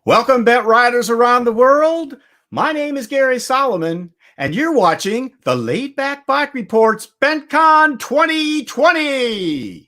Welcome, Bent Riders around the world. My name is Gary Solomon, and you're watching the Laidback Bike Report's BentCon 2020.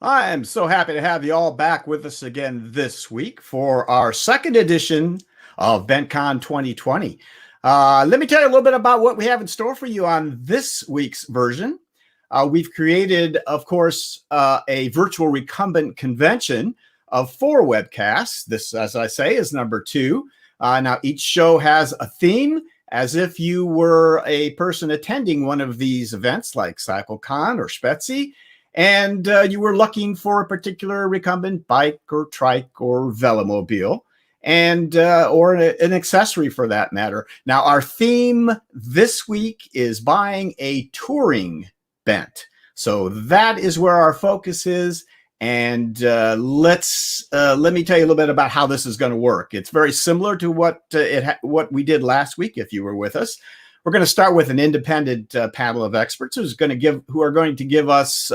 I am so happy to have you all back with us again this week for our second edition of BentCon 2020. Let me tell you a little bit about what we have in store for you on this week's version. We've created, of course, a virtual recumbent convention of 4 webcasts. This, as I say, is number 2. Now, each show has a theme, as if you were a person attending one of these events like Cycle-Con or Spezi, and you were looking for a particular recumbent bike or trike or velomobile, and or an accessory for that matter. Now, our theme this week is buying a touring bent. So that is where our focus is. And let me tell you a little bit about how this is going to work. It's very similar to what we did last week, if you were with us. We're going to start with an independent panel of experts who are going to give us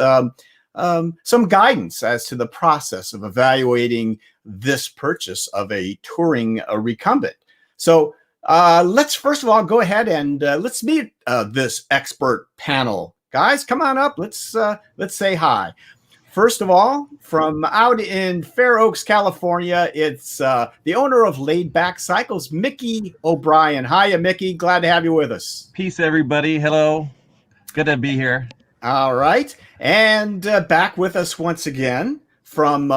some guidance as to the process of evaluating this purchase of a touring recumbent. So let's first of all go ahead and let's meet this expert panel. Guys, come on up. Let's say hi. First of all, from out in Fair Oaks, California, it's the owner of Laidback Cycles, Mickey O'Brien. Hiya, Mickey. Glad to have you with us. Peace, everybody. Hello. Good to be here. All right. And back with us once again from,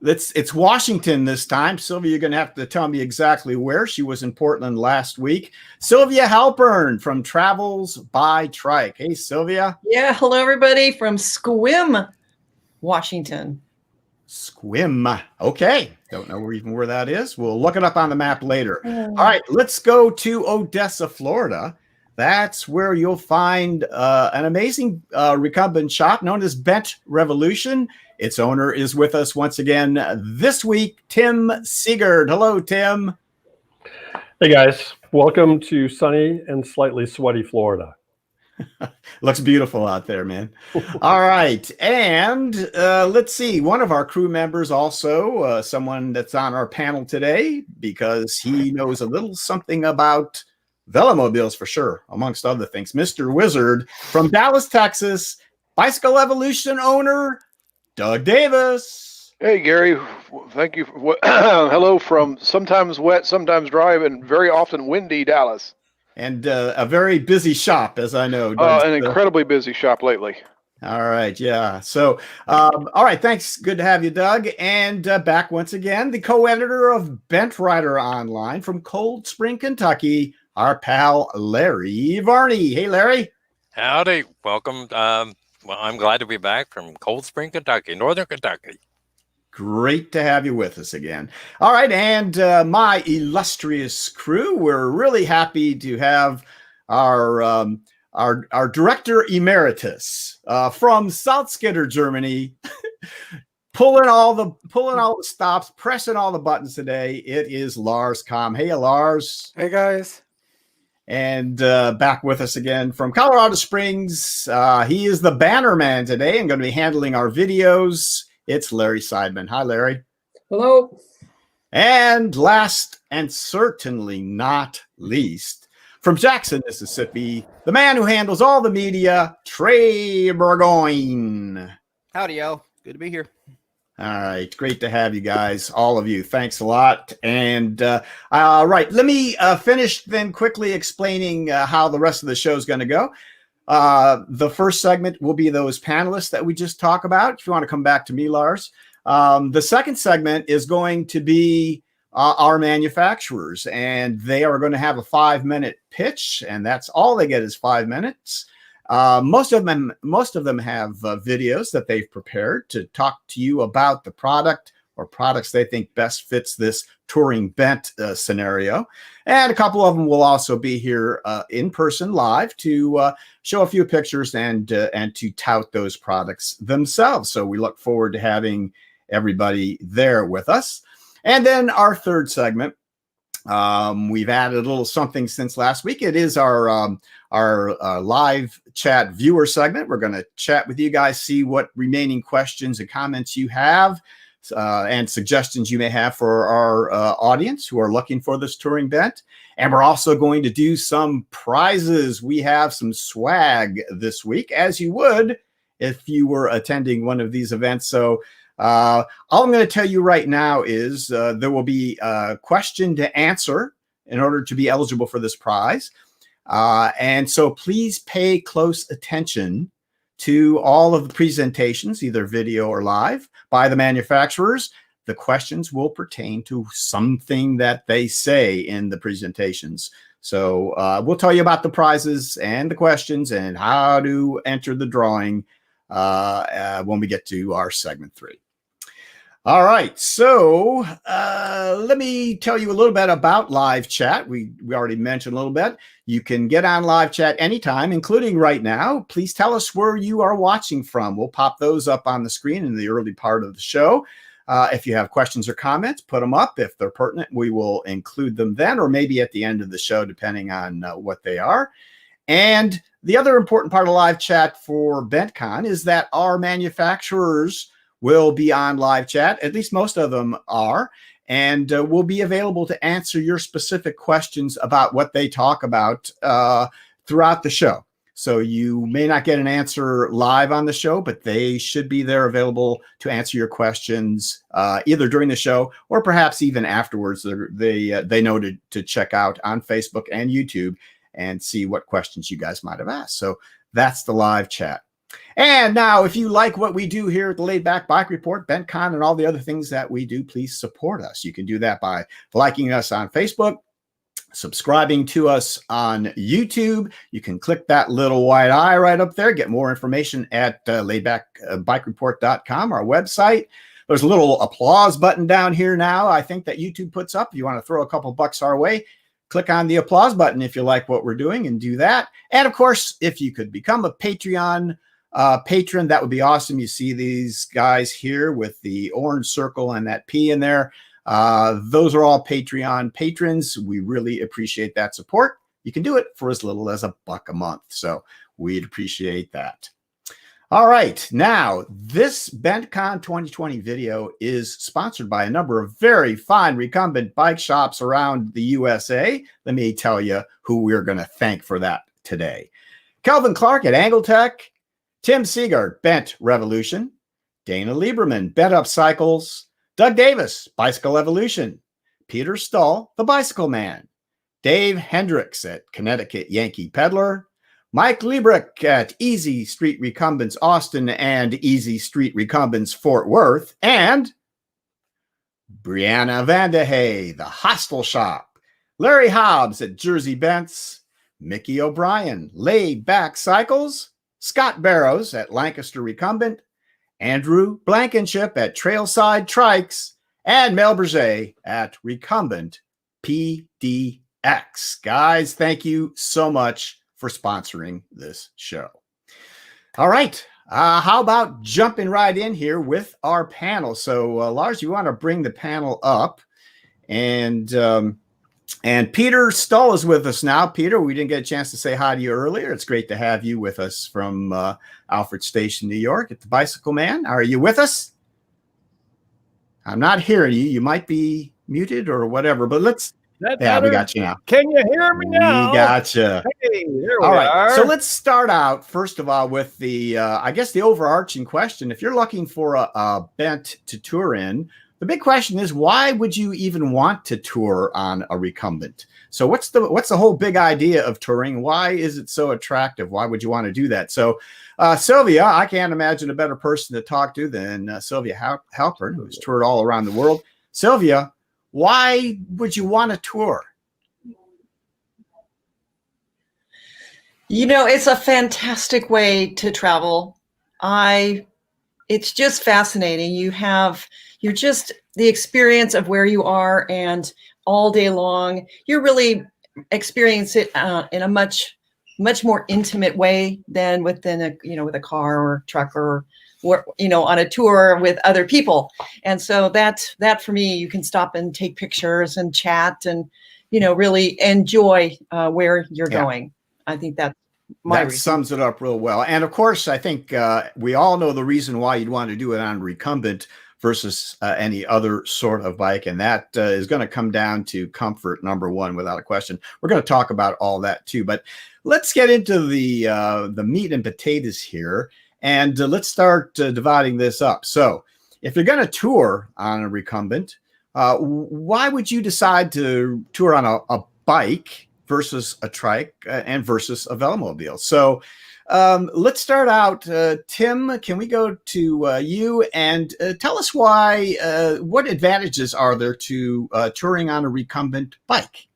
it's Washington this time. Sylvia, you're going to have to tell me exactly where. She was in Portland last week. Sylvia Halpern from Travels by Trike. Hey, Sylvia. Yeah. Hello, everybody from Sequim, Washington. Sequim. Okay. Don't know where that is. We'll look it up on the map later. All right. Let's go to Odessa, Florida. That's where you'll find an amazing recumbent shop known as Bent Revolution. Its owner is with us once again this week, Tim Segard. Hello, Tim. Hey, guys. Welcome to sunny and slightly sweaty Florida. Looks beautiful out there, man. All right. And let's see. One of our crew members also, someone that's on our panel today, because he knows a little something about velomobiles for sure, amongst other things. Mr. Wizard from Dallas, Texas, Bicycle Evolution owner, Doug Davis. Hey, Gary. Thank you. Hello from sometimes wet, sometimes dry, and very often windy Dallas. And a very busy shop, as I know. An incredibly busy shop lately. All right, yeah. So, all right, thanks. Good to have you, Doug. And back once again, the co-editor of BentRider Online from Cold Spring, Kentucky, our pal Larry Varney. Hey, Larry. Howdy. Welcome. Well, I'm glad to be back from Cold Spring, Kentucky, Northern Kentucky. Great to have you with us again. All right, and my illustrious crew, we're really happy to have our director emeritus from Salzgitter, Germany, pulling all the stops, pressing all the buttons today. It is Lars Kamm. Hey, Lars. Hey, guys. And back with us again from Colorado Springs. He is the banner man today and going to be handling our videos. It's Larry Seidman. Hi, Larry. Hello. And last and certainly not least, from Jackson, Mississippi, the man who handles all the media, Trey Burgoyne. Howdy, yo. Good to be here. All right. Great to have you guys, all of you. Thanks a lot. And right, let me finish then quickly explaining how the rest of the show is going to go. The first segment will be those panelists that we just talked about. If you want to come back to me, Lars. The second segment is going to be our manufacturers, and they are going to have a 5-minute pitch, and that's all they get is 5 minutes. Most of them have videos that they've prepared to talk to you about the product or products they think best fits this touring bent scenario. And a couple of them will also be here in person live to show a few pictures and to tout those products themselves. So we look forward to having everybody there with us. And then our third segment, we've added a little something since last week. It is our live chat viewer segment. We're going to chat with you guys, see what remaining questions and comments you have, and suggestions you may have for our audience who are looking for this touring bent. And we're also going to do some prizes. We have some swag this week, as you would if you were attending one of these events. So all I'm going to tell you right now is there will be a question to answer in order to be eligible for this prize. And so please pay close attention to all of the presentations, either video or live, by the manufacturers. The questions will pertain to something that they say in the presentations. So we'll tell you about the prizes and the questions and how to enter the drawing when we get to our segment 3. All right, so let me tell you a little bit about live chat. We already mentioned a little bit. You can get on live chat anytime, including right now. Please tell us where you are watching from. We'll pop those up on the screen in the early part of the show. If you have questions or comments, put them up. If they're pertinent, we will include them then, or maybe at the end of the show, depending on what they are. And the other important part of live chat for BentCon is that our manufacturers will be on live chat. At least most of them are, and will be available to answer your specific questions about what they talk about throughout the show. So you may not get an answer live on the show, but they should be there available to answer your questions either during the show or perhaps even afterwards. They know to check out on Facebook and YouTube and see what questions you guys might have asked. So that's the live chat. And now, if you like what we do here at the Laidback Bike Report, BentCon, and all the other things that we do, please support us. You can do that by liking us on Facebook, subscribing to us on YouTube. You can click that little white eye right up there, get more information at laidbackbikereport.com, our website. There's a little applause button down here now, I think, that YouTube puts up. If you want to throw a couple bucks our way, click on the applause button if you like what we're doing and do that. And of course, if you could become a Patreon patron, that would be awesome. You see these guys here with the orange circle and that P in there. Those are all Patreon patrons. We really appreciate that support. You can do it for as little as $1 a month. So we'd appreciate that. All right. Now, this BentCon 2020 video is sponsored by a number of very fine recumbent bike shops around the USA. Let me tell you who we're going to thank for that today. Kelvin Clark-Angletech, Tim Segard, Bent Revolution, Dana Lieberman, Bent Up Cycles, Doug Davis, Bicycle Evolution, Peter Stull, the Bicycle Man, Dave Hendricks at Connecticut Yankee Peddler, Mike Liebrick at Easy Street Recumbents Austin and Easy Street Recumbents Fort Worth, and Brianna Vandehay, the Hostel Shop, Larry Hobbs at Jersey Bents, Mickey O'Brien, Laidback Cycles, Scott Barrows at Lancaster Recumbent, Andrew Blankenship at Trailside Trikes, and Mel Berger at Recumbent PDX. Guys, thank you so much for sponsoring this show. All right. How about jumping right in here with our panel? So, Lars, you want to bring the panel up, and Peter Stull is with us now. Peter, we didn't get a chance to say hi to you earlier. It's great to have you with us from Alfred Station, New York, at the Bicycle Man. Are you with us? I'm not hearing you. You might be muted or whatever, but let's. Yeah, we got you now. Can you hear me now? We got you. Hey, there we all right. are. So let's start out, first of all, with the, I guess, the overarching question. If you're looking for a bent to tour in, the big question is, why would you even want to tour on a recumbent? So what's the whole big idea of touring? Why is it so attractive? Why would you want to do that? So Sylvia, I can't imagine a better person to talk to than Sylvia Halpern, who's toured all around the world. Sylvia, why would you want to tour? You know, it's a fantastic way to travel. It's just fascinating. You have you're just the experience of where you are, and all day long, you're really experience it in a much more intimate way than within a, with a car or truck or, on a tour with other people. And so that for me, you can stop and take pictures and chat and, really enjoy where you're going. I think that's my reason. Sums it up real well. And of course, I think we all know the reason why you'd want to do it on recumbent versus any other sort of bike. And that is going to come down to comfort, number one, without a question. We're going to talk about all that too, but let's get into the meat and potatoes here. And let's start dividing this up. So if you're going to tour on a recumbent, why would you decide to tour on a bike versus a trike and versus a velomobile? So let's start out. Tim, can we go to you and tell us why, what advantages are there to touring on a recumbent bike?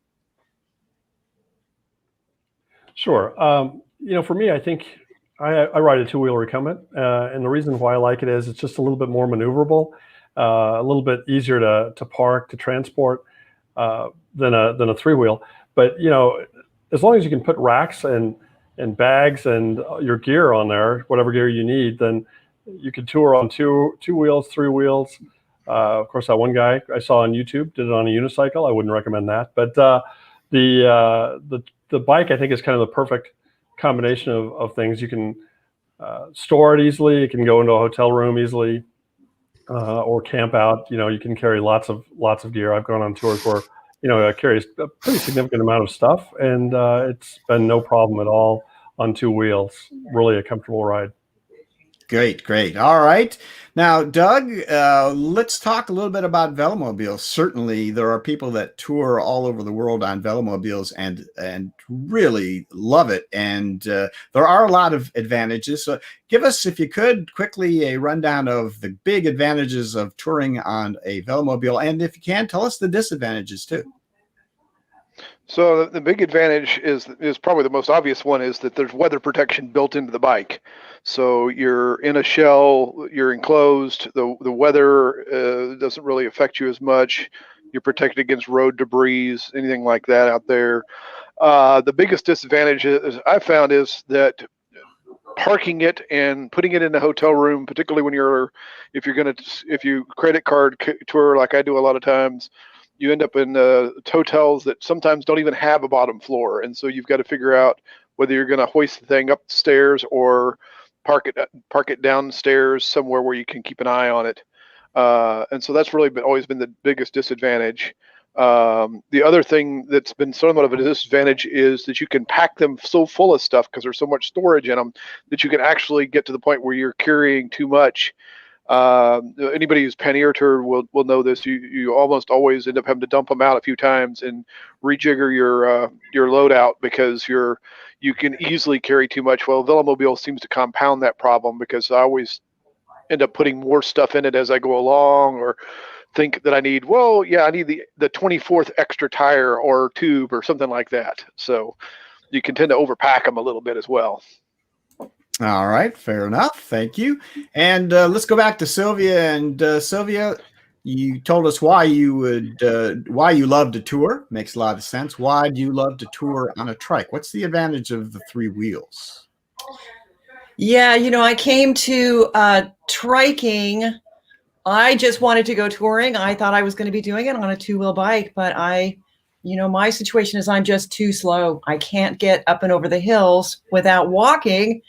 Sure. For me, I think I ride a two-wheel recumbent, and the reason why I like it is it's just a little bit more maneuverable, a little bit easier to park, to transport than a three-wheel. But as long as you can put racks and bags and your gear on there, whatever gear you need, then you could tour on two wheels, three wheels. Of course, that one guy I saw on YouTube did it on a unicycle. I wouldn't recommend that, but the bike, I think, is kind of the perfect combination of things. You can store it easily. You can go into a hotel room easily, or camp out. You can carry lots of gear. I've gone on tours where it carries a pretty significant amount of stuff, and it's been no problem at all on two wheels. Really a comfortable ride. Great. All right. Now, Doug, let's talk a little bit about velomobiles. Certainly, there are people that tour all over the world on velomobiles and really love it. And there are a lot of advantages. So give us, if you could, quickly a rundown of the big advantages of touring on a velomobile. And if you can, tell us the disadvantages too. So the big advantage is probably the most obvious one, is that there's weather protection built into the bike. So you're in a shell, you're enclosed, the weather doesn't really affect you as much. You're protected against road debris, anything like that out there. The biggest disadvantage I found is that parking it and putting it in a hotel room, particularly if you credit card tour like I do a lot of times, you end up in hotels that sometimes don't even have a bottom floor. And so you've got to figure out whether you're going to hoist the thing up the stairs or park it downstairs somewhere where you can keep an eye on it. And so that's really always been the biggest disadvantage. The other thing that's been somewhat of a disadvantage is that you can pack them so full of stuff because there's so much storage in them that you can actually get to the point where you're carrying too much. Anybody who's pannier toured will know this. You almost always end up having to dump them out a few times and rejigger your load out because you can easily carry too much. Well, velomobile seems to compound that problem because I always end up putting more stuff in it as I go along, or think that I need the 24th extra tire or tube or something like that. So you can tend to overpack them a little bit as well. All right, fair enough. Thank you. And let's go back to Sylvia. And Sylvia, you told us why you love to tour. Makes a lot of sense. Why do you love to tour on a trike? What's the advantage of the three wheels? Yeah, I came to triking. I just wanted to go touring. I thought I was going to be doing it on a two-wheel bike, but my situation is I'm just too slow. I can't get up and over the hills without walking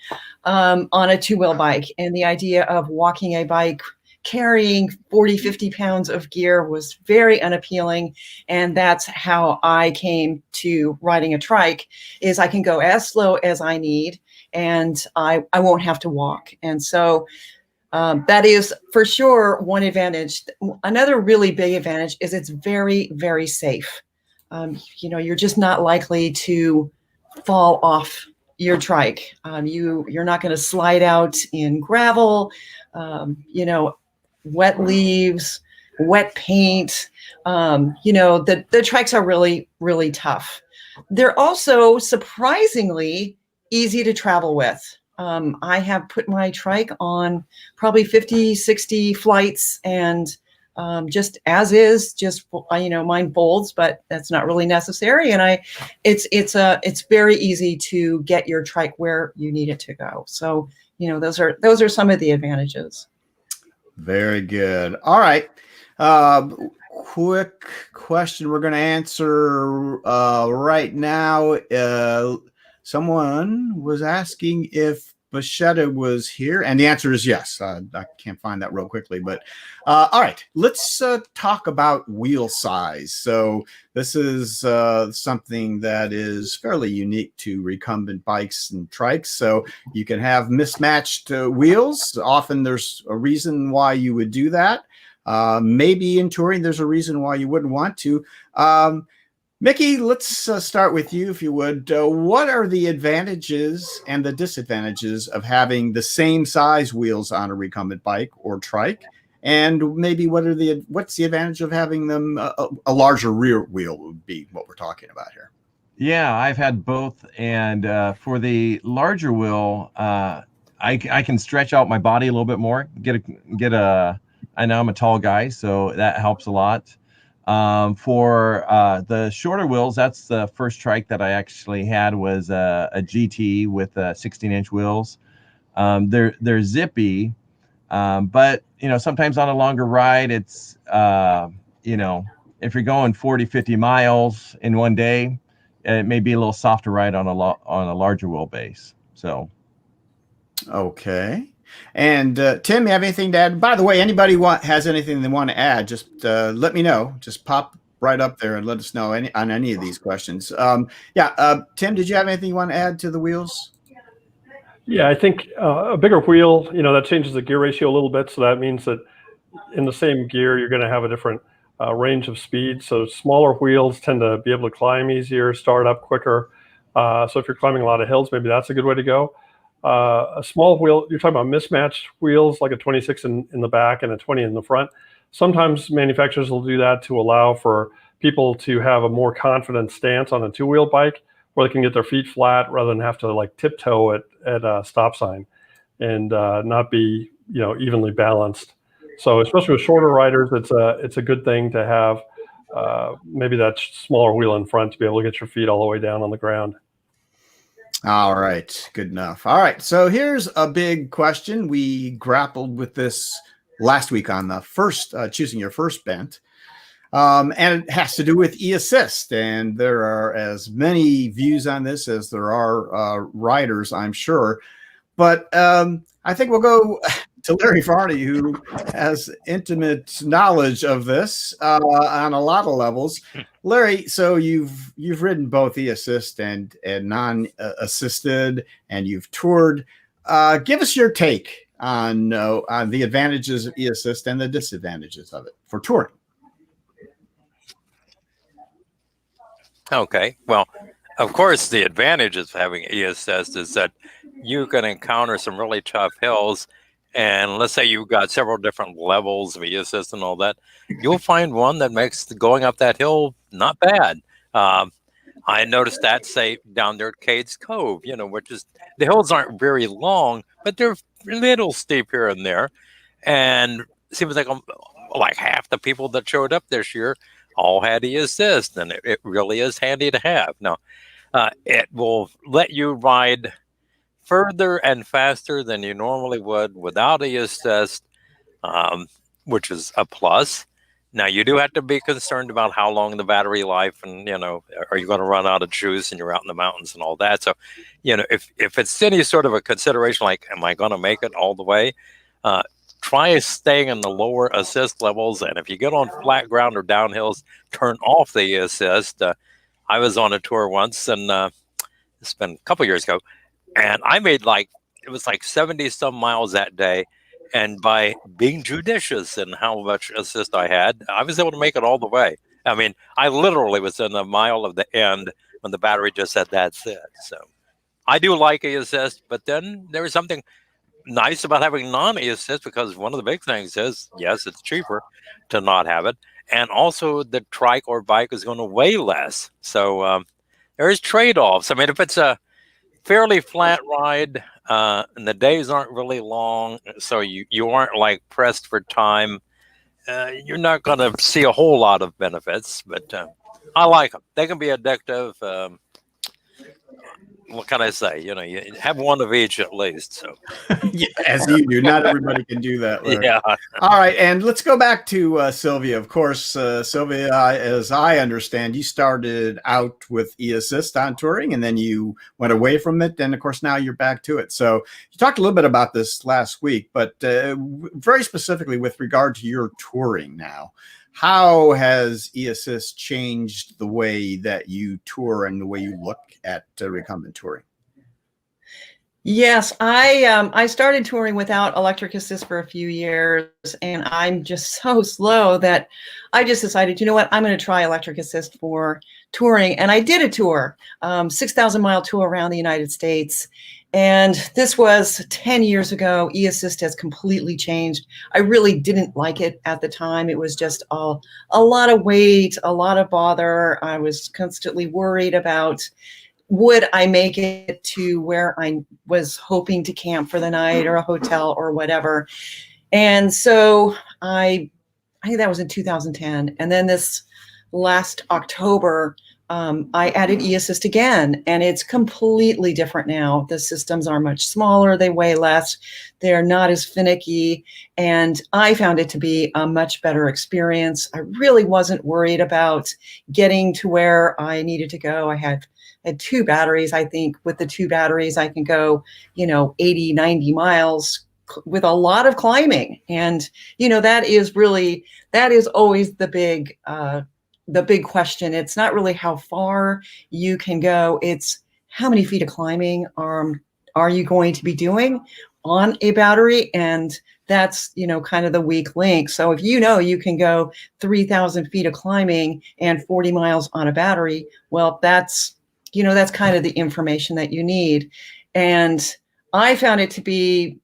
on a two-wheel bike. And the idea of walking a bike carrying 40, 50 pounds of gear was very unappealing. And that's how I came to riding a trike, is I can go as slow as I need and I won't have to walk. And so that is for sure one advantage. Another really big advantage is it's very, very safe. You're just not likely to fall off your trike. You're not going to slide out in gravel, wet leaves, wet paint. The trikes are really, really tough. They're also surprisingly easy to travel with. I have put my trike on probably 50, 60 flights, and just as is, just, mine folds, but that's not really necessary. And it's very easy to get your trike where you need it to go. So, those are some of the advantages. Very good. All right. Quick question we're going to answer right now. Someone was asking if Bacchetta was here, and the answer is yes. I can't find that real quickly, but all right, let's talk about wheel size. So this is something that is fairly unique to recumbent bikes and trikes. So you can have mismatched wheels. Often there's a reason why you would do that. Maybe in touring, there's a reason why you wouldn't want to. Mickey, let's start with you, if you would. What are the advantages and the disadvantages of having the same size wheels on a recumbent bike or trike? And maybe what's the advantage of having them a larger rear wheel would be what we're talking about here. Yeah, I've had both. And for the larger wheel, I can stretch out my body a little bit more, I know I'm a tall guy, so that helps a lot. For the shorter wheels, that's the first trike that I actually had was a GT with 16-inch wheels. They're zippy, but sometimes on a longer ride, it's if you're going 40, 50 miles in one day, it may be a little softer ride on a larger wheelbase. So, okay. And Tim, you have anything to add? By the way, anybody has anything they want to add, just let me know. Just pop right up there and let us know on any of these questions. Tim, did you have anything you want to add to the wheels? Yeah, I think a bigger wheel, that changes the gear ratio a little bit. So that means that in the same gear, you're going to have a different range of speed. So smaller wheels tend to be able to climb easier, start up quicker. So if you're climbing a lot of hills, maybe that's a good way to go. A small wheel, you're talking about mismatched wheels, like a 26 in the back and a 20 in the front. Sometimes manufacturers will do that to allow for people to have a more confident stance on a two-wheel bike, where they can get their feet flat rather than have to like tiptoe at a stop sign and not be evenly balanced. So especially with shorter riders, it's a good thing to have maybe that smaller wheel in front to be able to get your feet all the way down on the ground. All right, good enough. All right, so here's a big question. We grappled with this last week on the first choosing your first bent, and it has to do with e-assist. And there are as many views on this as there are riders, I'm sure. But I think we'll go to Larry Varney, who has intimate knowledge of this on a lot of levels. Larry, so you've ridden both e-assist and non-assisted, and you've toured. Give us your take on the advantages of e-assist and the disadvantages of it for touring. Okay. Well, of course, the advantages of having e-assist is that you can encounter some really tough hills. And let's say you've got several different levels of e-assist and all that, you'll find one that makes going up that hill not bad. I noticed that, say, down there at Cades Cove, which is, the hills aren't very long, but they're a little steep here and there. And it seems like half the people that showed up this year all had e-assist, and it really is handy to have. Now, it will let you ride further and faster than you normally would without e-assist, which is a plus. Now, you do have to be concerned about how long the battery life, and are you going to run out of juice and you're out in the mountains and all that. So, if it's any sort of a consideration, like, am I going to make it all the way? Try staying in the lower assist levels, and if you get on flat ground or downhills, turn off the assist. I was on a tour once, and it's been a couple years ago, and I made it was 70 some miles that day. And by being judicious in how much assist I had, I was able to make it all the way. I mean, I literally was in a mile of the end when the battery just said, that's it. So I do like e-assist, but then there was something nice about having non-e-assist, because one of the big things is, yes, it's cheaper to not have it. And also the trike or bike is going to weigh less. So there's trade-offs. I mean, if it's a fairly flat ride, and the days aren't really long, so you aren't pressed for time, you're not going to see a whole lot of benefits, but I like them. They can be addictive. What can I say? You know, you have one of each at least. So, Yeah, as you do. Not everybody can do that, Larry. yeah. All right, and let's go back to Sylvia. Of course, Sylvia, as I understand, you started out with e-assist on touring, and then you went away from it, and of course now you're back to it. So you talked a little bit about this last week, but very specifically with regard to your touring now, how has e-assist changed the way that you tour and the way you look at recumbent touring? Yes, I started touring without electric assist for a few years, and I'm just so slow that I just decided, you know what, I'm going to try electric assist for touring. And I did a tour, 6,000-mile tour around the United States. And this was 10 years ago. E-assist has completely changed. I really didn't like it at the time. It was just a lot of weight, a lot of bother. I was constantly worried about, would I make it to where I was hoping to camp for the night or a hotel or whatever? And so I think that was in 2010. And then this last October, I added e-assist again, and it's completely different now. The systems are much smaller. They weigh less. They're not as finicky. And I found it to be a much better experience. I really wasn't worried about getting to where I needed to go. I had 2 batteries. I think with the 2 batteries, I can go, 80, 90 miles with a lot of climbing. And, that is always the big question. It's not really how far you can go. It's how many feet of climbing are you going to be doing on a battery? And that's, kind of the weak link. So if you can go 3,000 feet of climbing and 40 miles on a battery, well, that's kind of the information that you need. And I found it to be,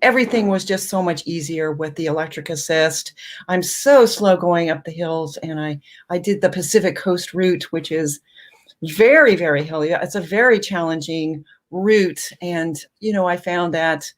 everything was just so much easier with the electric assist. I'm so slow going up the hills, and I did the Pacific Coast route, which is very, very hilly. It's a very challenging route. And, I found that,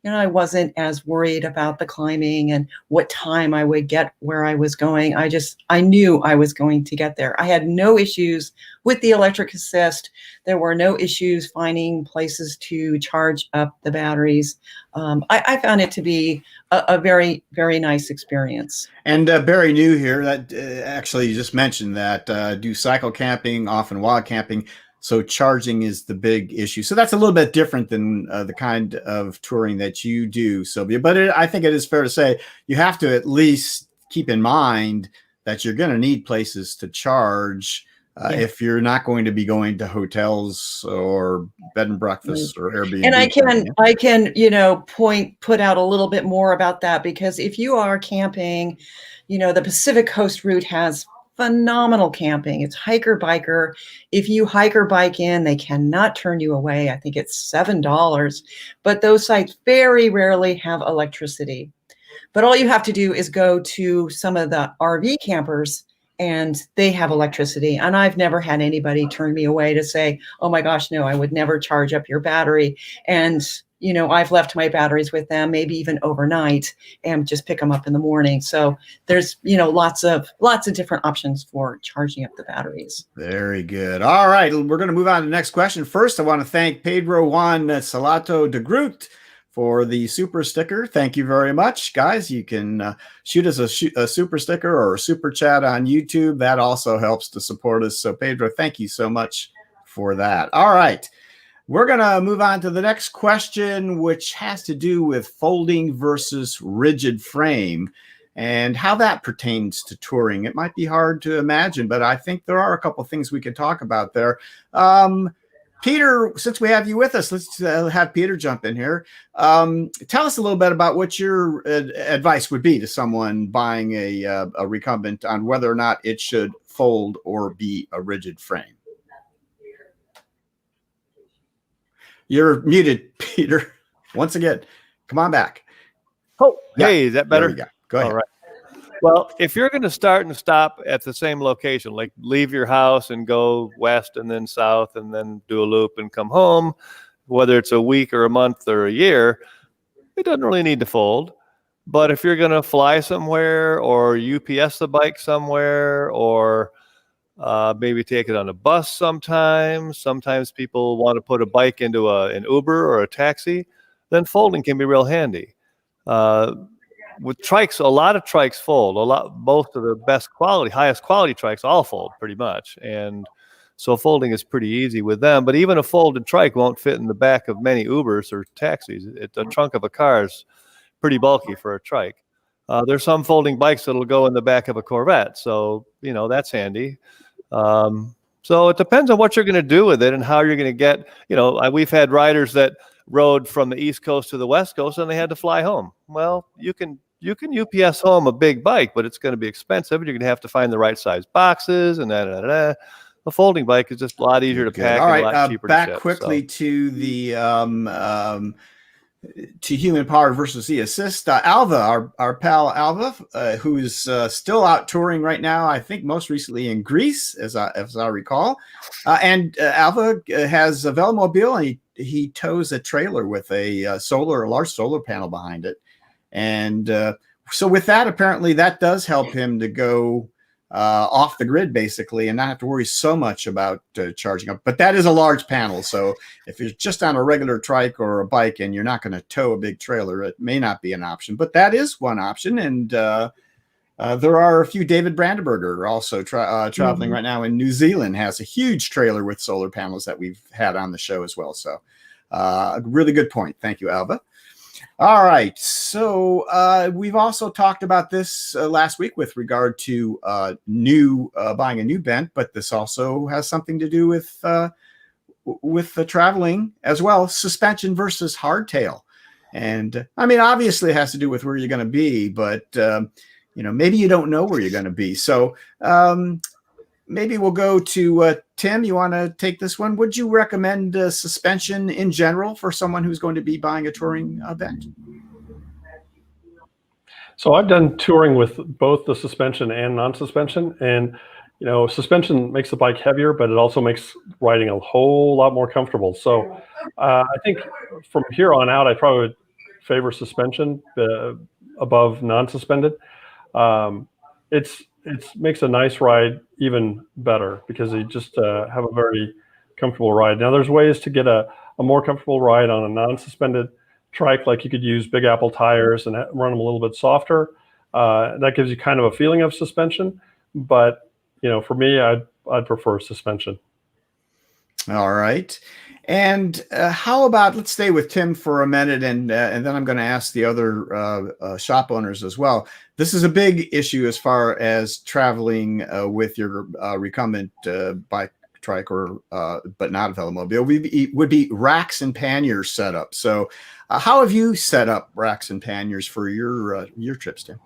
I wasn't as worried about the climbing and what time I would get where I was going. I knew I was going to get there. I had no issues with the electric assist. There were no issues finding places to charge up the batteries. I found it to be a very, very nice experience. And Barry New here, that actually you just mentioned that do cycle camping, often wild camping. So charging is the big issue. So that's a little bit different than the kind of touring that you do, Sylvia. But I think it is fair to say you have to at least keep in mind that you're going to need places to charge if you're not going to be going to hotels or bed and breakfast or Airbnb. And I can put out a little bit more about that, because if you are camping, the Pacific Coast route has phenomenal camping. It's hiker biker. If you hike or bike in, they cannot turn you away. I think it's $7, but those sites very rarely have electricity. But all you have to do is go to some of the RV campers, and they have electricity. And I've never had anybody turn me away to say, oh my gosh, no, I would never charge up your battery. And I've left my batteries with them, maybe even overnight, and just pick them up in the morning. So there's, lots of different options for charging up the batteries. Very good. All right. We're going to move on to the next question. First, I want to thank Pedro Juan Salato de Groot for the super sticker. Thank you very much, guys. You can shoot us a super sticker or a super chat on YouTube. That also helps to support us. So Pedro, thank you so much for that. All right. We're going to move on to the next question, which has to do with folding versus rigid frame and how that pertains to touring. It might be hard to imagine, but I think there are a couple of things we could talk about there. Peter, since we have you with us, let's have Peter jump in here. Tell us a little bit about what your advice would be to someone buying a recumbent on whether or not it should fold or be a rigid frame. You're muted, Peter. Once again, come on back. Oh, Yeah, hey, is that better? There we go. Go ahead. All right. Well, if you're going to start and stop at the same location, like leave your house and go west and then south and then do a loop and come home, whether it's a week or a month or a year, it doesn't really need to fold. But if you're going to fly somewhere or UPS the bike somewhere or maybe take it on a bus sometimes people want to put a bike into an Uber or a taxi, then folding can be real handy. With trikes, a lot of trikes fold. Most of the highest quality trikes all fold pretty much. And so folding is pretty easy with them. But even a folded trike won't fit in the back of many Ubers or taxis. The trunk of a car is pretty bulky for a trike. There's some folding bikes that'll go in the back of a Corvette. So, that's handy. So it depends on what you're going to do with it and how you're going to get, we've had riders that rode from the East Coast to the West Coast and they had to fly home. Well, you can UPS home a big bike, but it's going to be expensive. You're going to have to find the right size boxes and da. The folding bike is just a lot easier to pack. All right, and a lot cheaper back to ship, quickly to the to human power versus e-assist. Alva, our pal Alva, who's still out touring right now. I think most recently in Greece, as I recall. And Alva has a velomobile, and he tows a trailer with a large solar panel behind it. And so with that, apparently that does help him to go off the grid basically and not have to worry so much about charging up. But that is a large panel. So if you're just on a regular trike or a bike and you're not going to tow a big trailer, it may not be an option. But that is one option. And there are a few. David Brandenburger also traveling right now in New Zealand, has a huge trailer with solar panels that we've had on the show as well. So a really good point. Thank you, Alva. All right, so we've also talked about this last week with regard to buying a new bent, but this also has something to do with the traveling as well. Suspension versus hardtail, and I mean obviously it has to do with where you're going to be, but maybe you don't know where you're going to be. So maybe we'll go to Tim. You want to take this one? Would you recommend suspension in general for someone who's going to be buying a touring bent? So I've done touring with both the suspension and non-suspension, and suspension makes the bike heavier, but it also makes riding a whole lot more comfortable. So I think from here on out, I probably would favor suspension above non-suspended. It makes a nice ride even better because you just have a very comfortable ride. Now, there's ways to get a more comfortable ride on a non-suspended trike, like you could use Big Apple tires and run them a little bit softer. That gives you kind of a feeling of suspension. But, for me, I'd prefer suspension. All right. And how about, let's stay with Tim for a minute, and then I'm going to ask the other shop owners as well. This is a big issue as far as traveling with your recumbent bike, trike, but not a velomobile. Would be racks and panniers set up. So how have you set up racks and panniers for your trips, Tim?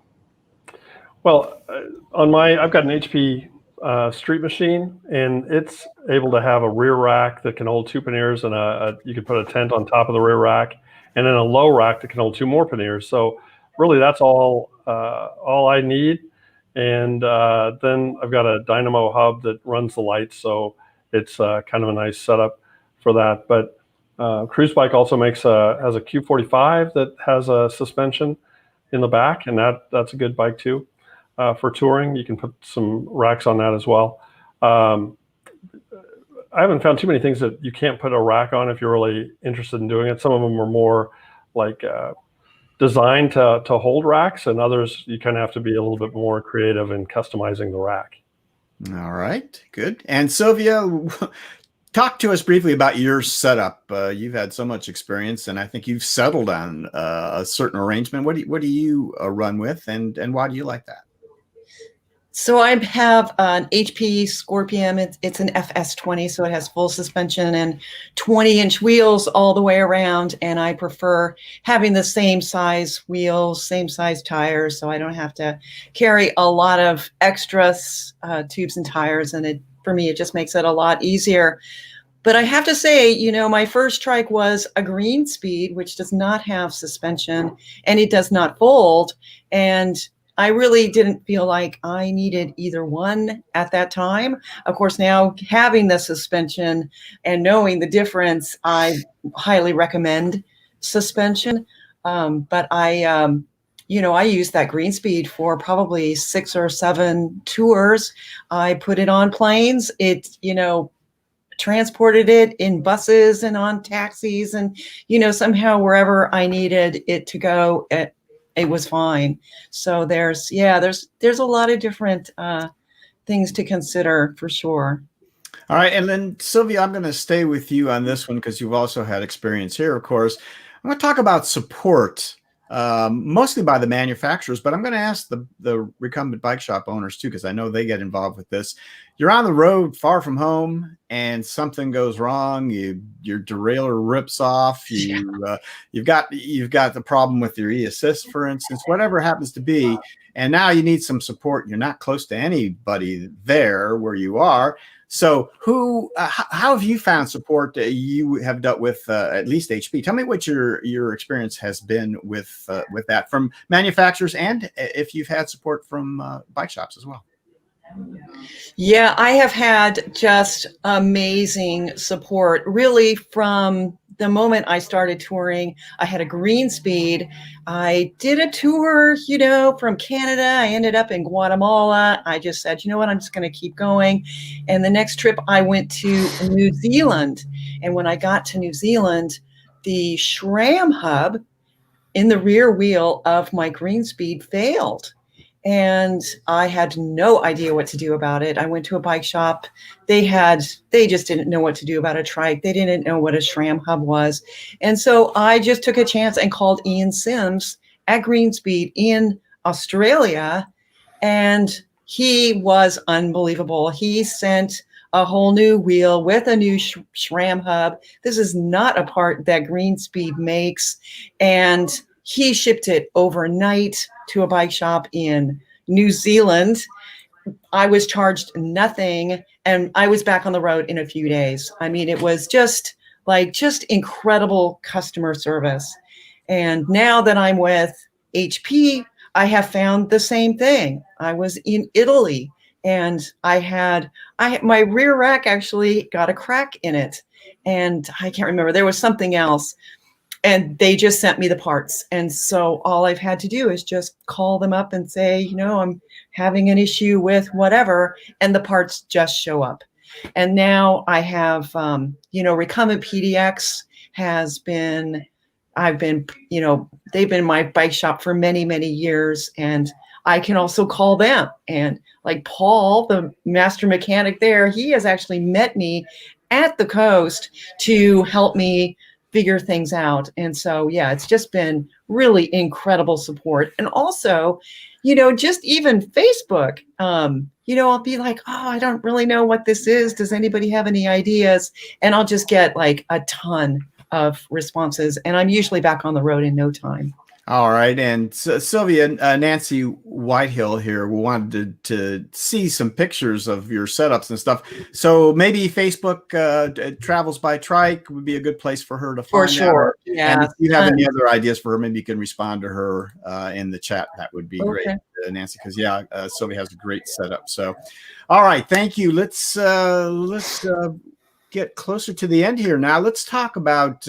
Well, I've got an HP street machine, and it's able to have a rear rack that can hold 2 panniers, and you can put a tent on top of the rear rack, and then a low rack that can hold 2 more panniers. So really, that's all I need. And then I've got a dynamo hub that runs the lights, so it's kind of a nice setup for that. But Cruzbike also has a Q45 that has a suspension in the back, and that's a good bike too. For touring, you can put some racks on that as well. I haven't found too many things that you can't put a rack on if you're really interested in doing it. Some of them are more like designed to hold racks, and others you kind of have to be a little bit more creative in customizing the rack. All right, good. And Sylvia, talk to us briefly about your setup. You've had so much experience, and I think you've settled on a certain arrangement. What do you run with, and why do you like that? So I have an HP Scorpion. It's an FS20, so it has full suspension and 20-inch wheels all the way around. And I prefer having the same size wheels, same size tires, so I don't have to carry a lot of extra tubes and tires. And for me, it just makes it a lot easier. But I have to say, my first trike was a Greenspeed, which does not have suspension, and it does not fold. And I really didn't feel like I needed either one at that time. Of course, now having the suspension and knowing the difference, I highly recommend suspension. But I I used that Greenspeed for probably 6 or 7 tours. I put it on planes. It, transported it in buses and on taxis, and somehow wherever I needed it to go, it was fine. So there's a lot of different things to consider for sure. All right, and then Sylvia, I'm going to stay with you on this one because you've also had experience here, of course. I'm going to talk about support, mostly by the manufacturers, but I'm going to ask the recumbent bike shop owners too, because I know they get involved with this. You're on the road, far from home, and something goes wrong. Your derailleur rips off. You've got the problem with your e-assist, for instance, whatever it happens to be, and now you need some support. You're not close to anybody there where you are. So how have you found support that you have dealt with, at least HP? Tell me what your experience has been with that from manufacturers, and if you've had support from bike shops as well. Yeah, I have had just amazing support, really, from the moment I started touring. I had a Greenspeed. I did a tour, from Canada. I ended up in Guatemala. I just said, you know what, I'm just going to keep going. And the next trip I went to New Zealand. And when I got to New Zealand, the SRAM hub in the rear wheel of my Greenspeed failed. And I had no idea what to do about it. I went to a bike shop. They just didn't know what to do about a trike. They didn't know what a SRAM hub was. And so I just took a chance and called Ian Sims at Greenspeed in Australia. And he was unbelievable. He sent a whole new wheel with a new SRAM hub. This is not a part that Greenspeed makes. And he shipped it overnight to a bike shop in New Zealand. I was charged nothing, and I was back on the road in a few days. I mean, it was just incredible customer service. And now that I'm with HP, I have found the same thing. I was in Italy, and my rear rack actually got a crack in it, and I can't remember, there was something else. And they just sent me the parts. And so all I've had to do is just call them up and say, I'm having an issue with whatever, and the parts just show up. And now I have, Recumbent PDX they've been my bike shop for many, many years. And I can also call them. And like Paul, the master mechanic there, he has actually met me at the coast to help me figure things out. And so, yeah, it's just been really incredible support. And also, just even Facebook, I'll be like, oh, I don't really know what this is. Does anybody have any ideas? And I'll just get like a ton of responses. And I'm usually back on the road in no time. All right. And Sylvia, Nancy Whitehill here wanted to see some pictures of your setups and stuff. So maybe Facebook Travels by Trike would be a good place for her to find For sure. out. Yeah. And if you have any other ideas for her, maybe you can respond to her in the chat. That would be great, Nancy, because Sylvia has a great setup. So, all right. Thank you. Let's get closer to the end here. Now let's talk about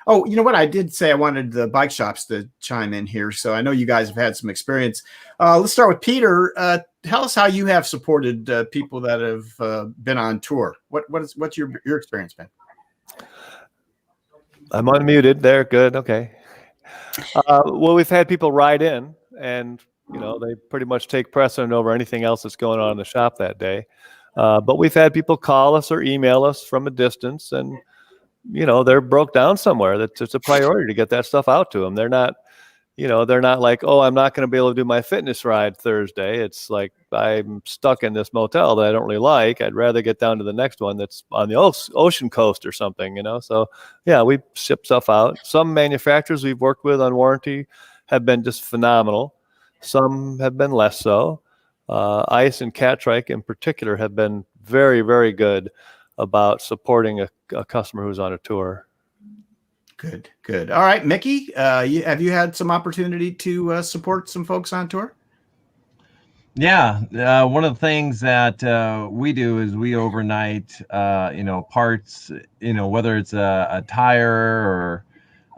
oh, you know what? I did say I wanted the bike shops to chime in here. So I know you guys have had some experience. Let's start with Peter. Tell us how you have supported people that have been on tour. What's your experience been? I'm unmuted there. Good. Okay. Well, we've had people ride in, and they pretty much take precedent over anything else that's going on in the shop that day. But we've had people call us or email us from a distance, and they're broke down somewhere. That it's a priority to get that stuff out to them. They're not like, oh, I'm not going to be able to do my fitness ride Thursday. It's like, I'm stuck in this motel that I don't really like. I'd rather get down to the next one that's on the ocean coast or something, So yeah, we ship stuff out. Some manufacturers we've worked with on warranty have been just phenomenal. Some have been less so. ICE and Catrike in particular have been very, very good about supporting a customer who's on a tour. Good. All right, Mickey, have you had some opportunity to support some folks on tour? Yeah, one of the things that we do is we overnight, parts, whether it's a tire or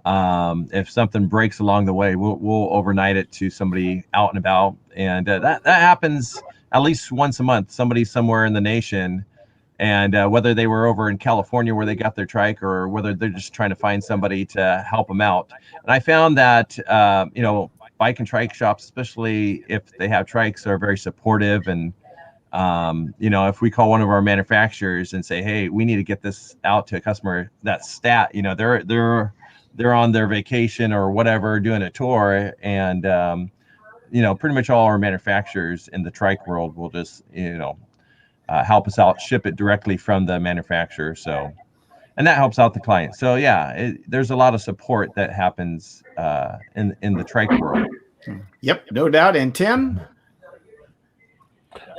If something breaks along the way, we'll overnight it to somebody out and about, and that happens at least once a month. Somebody somewhere in the nation, and whether they were over in California where they got their trike, or whether they're just trying to find somebody to help them out. And I found that bike and trike shops, especially if they have trikes, are very supportive. And if we call one of our manufacturers and say, hey, we need to get this out to a customer that's they're on their vacation or whatever doing a tour, and pretty much all our manufacturers in the trike world will just help us out, ship it directly from the manufacturer. So, and that helps out the client. So yeah, there's a lot of support that happens in the trike world. Yep, no doubt. And Tim?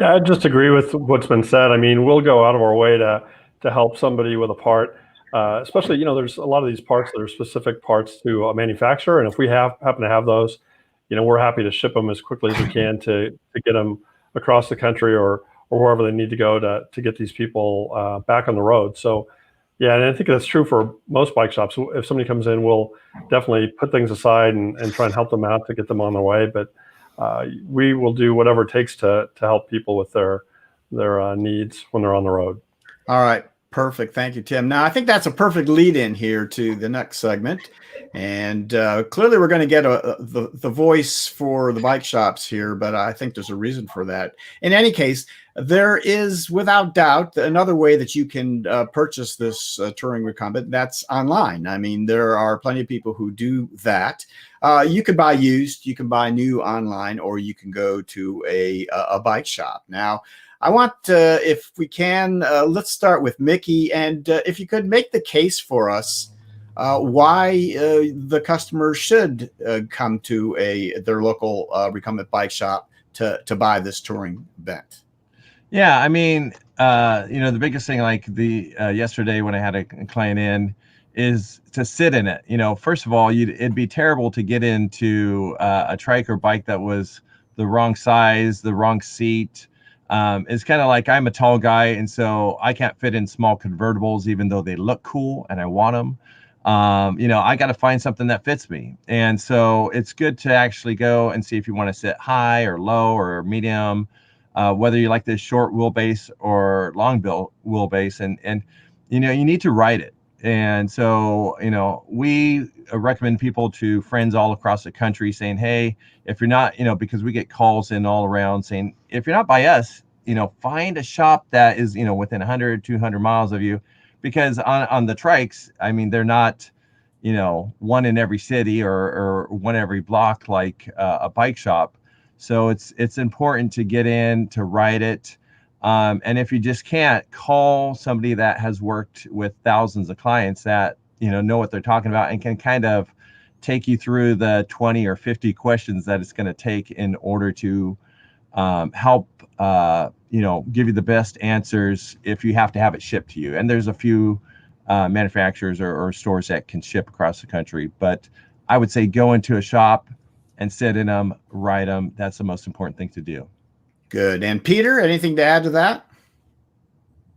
Yeah, I just agree with what's been said. I mean, we'll go out of our way to help somebody with a part, especially, there's a lot of these parts that are specific parts to a manufacturer. And if we happen to have those, we're happy to ship them as quickly as we can to get them across the country or wherever they need to go to get these people back on the road. So, yeah, and I think that's true for most bike shops. If somebody comes in, we'll definitely put things aside and try and help them out to get them on their way. But we will do whatever it takes to help people with their needs when they're on the road. All right. Perfect. Thank you, Tim. Now, I think that's a perfect lead in here to the next segment. And clearly we're going to get the voice for the bike shops here, but I think there's a reason for that. In any case, there is without doubt another way that you can purchase this touring recumbent. That's online. I mean, there are plenty of people who do that. You can buy used, you can buy new online, or you can go to a bike shop. Now, I want, if we can, let's start with Mickey. And if you could make the case for us why the customer should come to their local recumbent bike shop to buy this touring bent. Yeah, I mean, the biggest thing, like yesterday when I had a client in, is to sit in it. First of all, it'd be terrible to get into a trike or bike that was the wrong size, the wrong seat. It's kind of like I'm a tall guy, and so I can't fit in small convertibles, even though they look cool and I want them. I got to find something that fits me. And so it's good to actually go and see if you want to sit high or low or medium, whether you like this short wheelbase or long wheelbase, and you need to ride it. And so, we recommend people to friends all across the country saying, hey, if you're not, because we get calls in all around saying, if you're not by us, find a shop that is, within 100, 200 miles of you, because on the trikes, I mean, they're not, one in every city or one every block like a bike shop. So it's important to get in, to ride it. And if you just can't, call somebody that has worked with thousands of clients that, know what they're talking about and can kind of take you through the 20 or 50 questions that it's going to take in order to help, give you the best answers if you have to have it shipped to you. And there's a few manufacturers or stores that can ship across the country. But I would say go into a shop and sit in them, ride them. That's the most important thing to do. Good. And Peter, anything to add to that?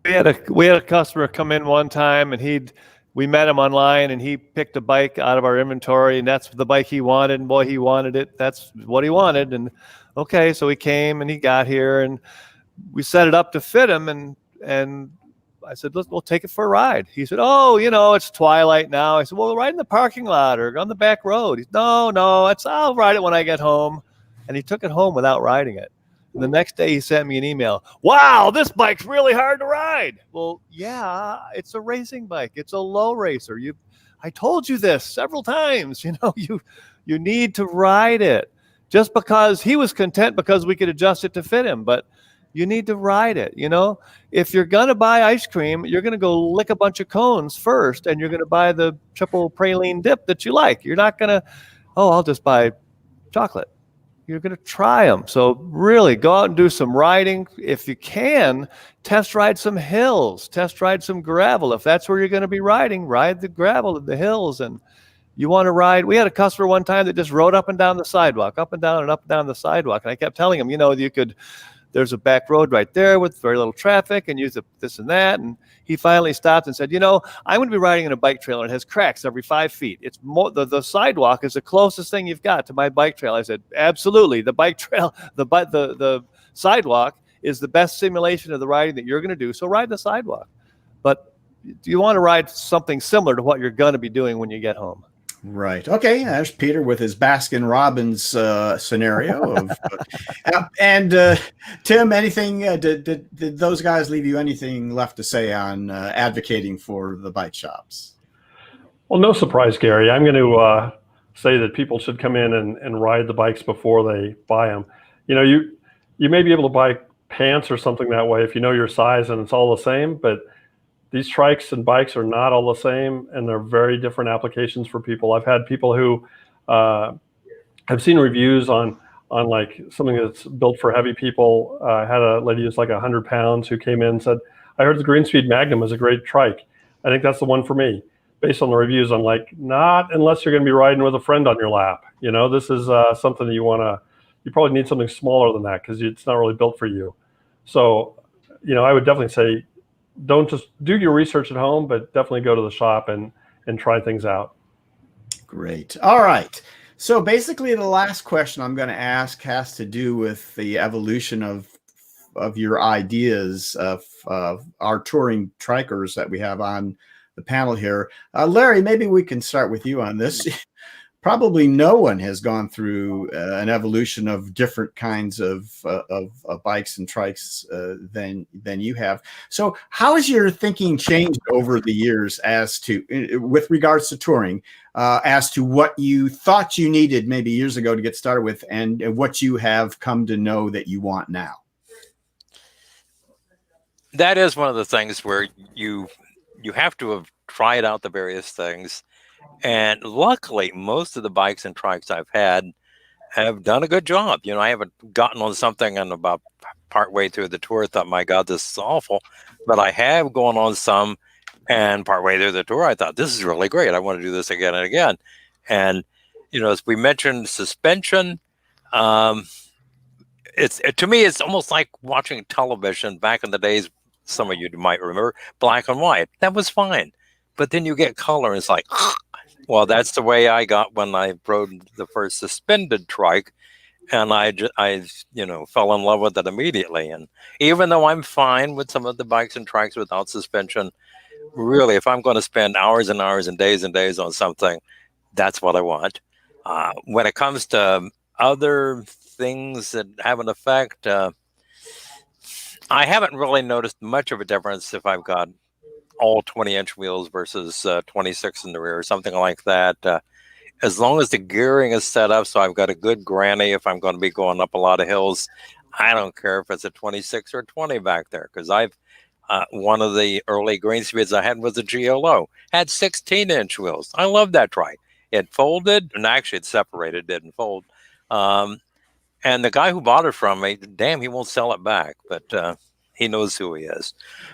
We had a customer come in one time, and we met him online, and he picked a bike out of our inventory, and that's the bike he wanted. And boy, he wanted it. That's what he wanted. And okay, so he came and he got here, and we set it up to fit him. And I said, we'll take it for a ride. He said, oh, it's twilight now. I said, well, we'll ride in the parking lot or on the back road. He said, no, I'll ride it when I get home. And he took it home without riding it. And the next day he sent me an email. Wow, this bike's really hard to ride. Well, yeah, it's a racing bike. It's a low racer. I told you this several times. You need to ride it. Just because he was content because we could adjust it to fit him, but you need to ride it. If you're gonna buy ice cream, you're gonna go lick a bunch of cones first, and you're gonna buy the triple praline dip that you like. You're not gonna, I'll just buy chocolate. You're going to try them. So really go out and do some riding. If you can, test ride some hills, test ride some gravel. If that's where you're going to be riding, ride the gravel and the hills. And you want to ride. We had a customer one time that just rode up and down the sidewalk, up and down the sidewalk. And I kept telling him, you could there's a back road right there with very little traffic, and use this and that. And he finally stopped and said, you know, I'm going to be riding in a bike trail and it has cracks every 5 feet. It's more, the sidewalk is the closest thing you've got to my bike trail. I said, absolutely. The bike trail, the sidewalk is the best simulation of the riding that you're going to do. So ride the sidewalk. But you want to ride something similar to what you're going to be doing when you get home. Right. Okay. There's Peter with his Baskin Robbins scenario. Tim, anything? Did those guys leave you anything left to say on advocating for the bike shops? Well, no surprise, Gary. I'm going to say that people should come in and ride the bikes before they buy them. You know, you may be able to buy pants or something that way if you know your size and it's all the same, but these trikes and bikes are not all the same, and they're very different applications for people. I've had people who have seen reviews on like something that's built for heavy people. I had a lady who's like 100 pounds who came in and said, I heard the Greenspeed Magnum is a great trike. I think that's the one for me. Based on the reviews, I'm like, not unless you're going to be riding with a friend on your lap. You know, this is something that you probably need something smaller than that because it's not really built for you. So, you know, I would definitely say, don't just do your research at home, but definitely go to the shop and try things out. Great. All right. So basically the last question I'm going to ask has to do with the evolution of your ideas of our touring trikers that we have on the panel here. Larry, maybe we can start with you on this. Probably no one has gone through an evolution of different kinds of bikes and trikes than you have. So how has your thinking changed over the years as to, with regards to touring, as to what you thought you needed maybe years ago to get started with and what you have come to know that you want now? That is one of the things where you have to have tried out the various things. And luckily, most of the bikes and trikes I've had have done a good job. You know, I haven't gotten on something and about partway through the tour thought, my God, this is awful. But I have gone on some, and partway through the tour, I thought, this is really great. I want to do this again and again. And, you know, as we mentioned, suspension, to me, it's almost like watching television back in the days. Some of you might remember black and white. That was fine. But then you get color, and it's like, well, that's the way I got when I rode the first suspended trike, and I you know, fell in love with it immediately. And even though I'm fine with some of the bikes and trikes without suspension, really, if I'm going to spend hours and hours and days on something, that's what I want. When it comes to other things that have an effect, I haven't really noticed much of a difference if I've got all 20-inch wheels versus 26 in the rear or something like that. As long as the gearing is set up so I've got a good granny if I'm going to be going up a lot of hills, I don't care if it's a 26 or 20 back there, because I've one of the early Greenspeeds I had was a GLO, had 16-inch wheels. I love that trike. It folded, and actually it separated, didn't fold. And the guy who bought it from me, damn, he won't sell it back, but he knows who he is.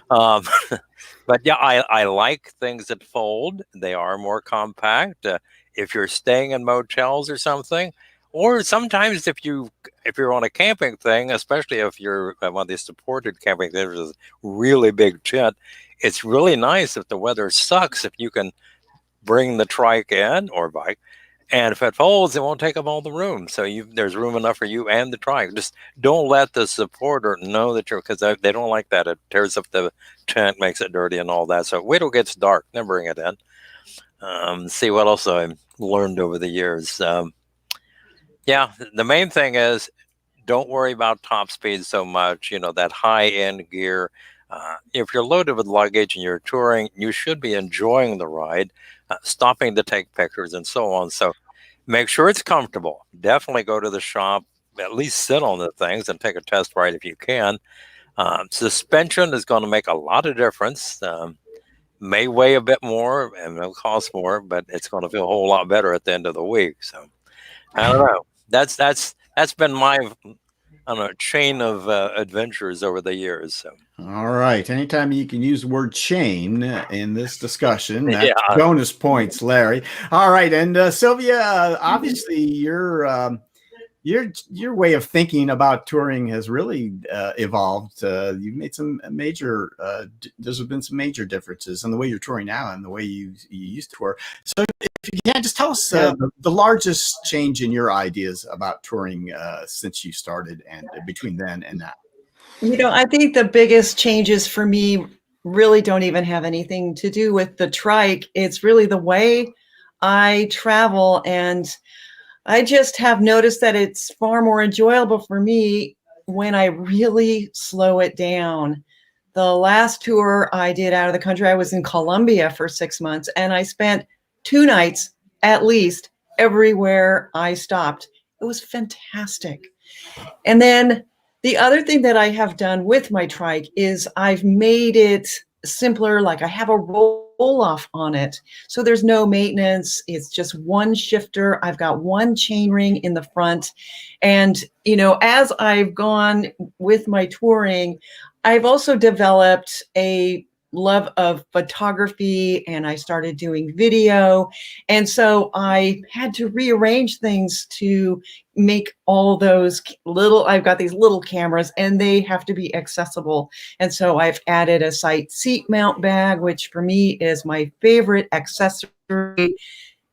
But yeah, I like things that fold. They are more compact. If you're staying in motels or something, or sometimes if you're on a camping thing, especially if you're one of these supported camping, there's a really big tent. It's really nice if the weather sucks, if you can bring the trike in or bike. And if it folds, it won't take up all the room. So there's room enough for you and the trike. Just don't let the supporter know that because they don't like that. It tears up the tent, makes it dirty and all that. So wait till it gets dark, then bring it in. See what else I've learned over the years. Yeah, the main thing is don't worry about top speed so much. You know, that high-end gear. If you're loaded with luggage and you're touring, you should be enjoying the ride. Stopping to take pictures and so on. So make sure it's comfortable. Definitely go to the shop, at least sit on the things and take a test ride if you can. Suspension is going to make a lot of difference. May weigh a bit more and it'll cost more, but it's going to feel a whole lot better at the end of the week. So I don't know. That's been my chain of adventures over the years. So. All right. Anytime you can use the word chain in this discussion, that's bonus points, Larry. All right. And Sylvia, obviously you're your way of thinking about touring has really evolved. You've made some major. There's been some major differences in the way you're touring now and the way you used to tour. So, if you can, just tell us the largest change in your ideas about touring since you started and between then and now. You know, I think the biggest changes for me really don't even have anything to do with the trike. It's really the way I travel, and I just have noticed that it's far more enjoyable for me when I really slow it down. The last tour I did out of the country, I was in Colombia for 6 months, and I spent 2 nights at least everywhere I stopped. It was fantastic. And then the other thing that I have done with my trike is I've made it simpler. Like I have a roll-off on it. So there's no maintenance. It's just one shifter. I've got one chain ring in the front. And, you know, as I've gone with my touring, I've also developed a love of photography, and I started doing video. And so I had to rearrange things to make all those little, I've got these little cameras and they have to be accessible. And so I've added a side seat mount bag, which for me is my favorite accessory.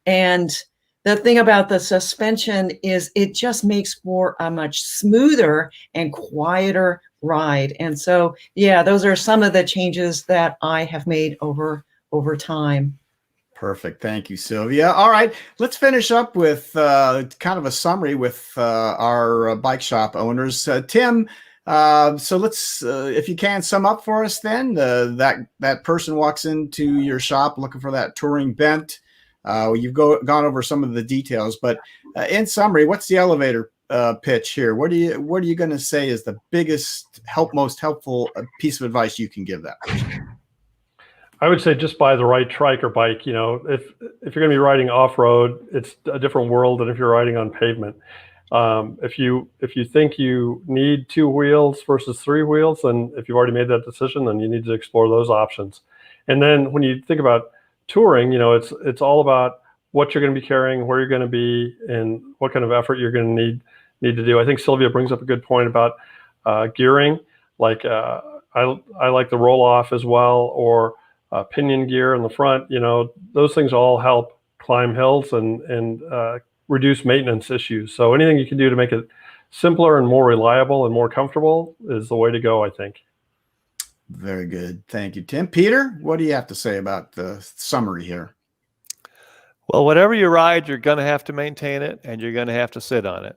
And the thing about the suspension is it just makes for a much smoother and quieter ride. And so, yeah, those are some of the changes that I have made over time. Perfect. Thank you, Sylvia. All right, let's finish up with kind of a summary with our bike shop owners. Tim, so let's, if you can, sum up for us then. That person walks into your shop looking for that touring bent. You've gone over some of the details, but in summary, what's the elevator pitch here? What are you going to say is the biggest most helpful piece of advice you can give that person? I would say just buy the right trike or bike. You know, if you're going to be riding off road, it's a different world than if you're riding on pavement. If you think you need 2 wheels versus 3 wheels, and if you've already made that decision, then you need to explore those options. And then when you think about touring, you know, it's all about what you're going to be carrying, where you're going to be, and what kind of effort you're going to need to do. I think Sylvia brings up a good point about gearing. Like I like the roll off as well, or pinion gear in the front. You know, those things all help climb hills and reduce maintenance issues. So anything you can do to make it simpler and more reliable and more comfortable is the way to go, I think. Very good. Thank you, Tim. Peter, what do you have to say about the summary here? Well, whatever you ride, you're going to have to maintain it, and you're going to have to sit on it.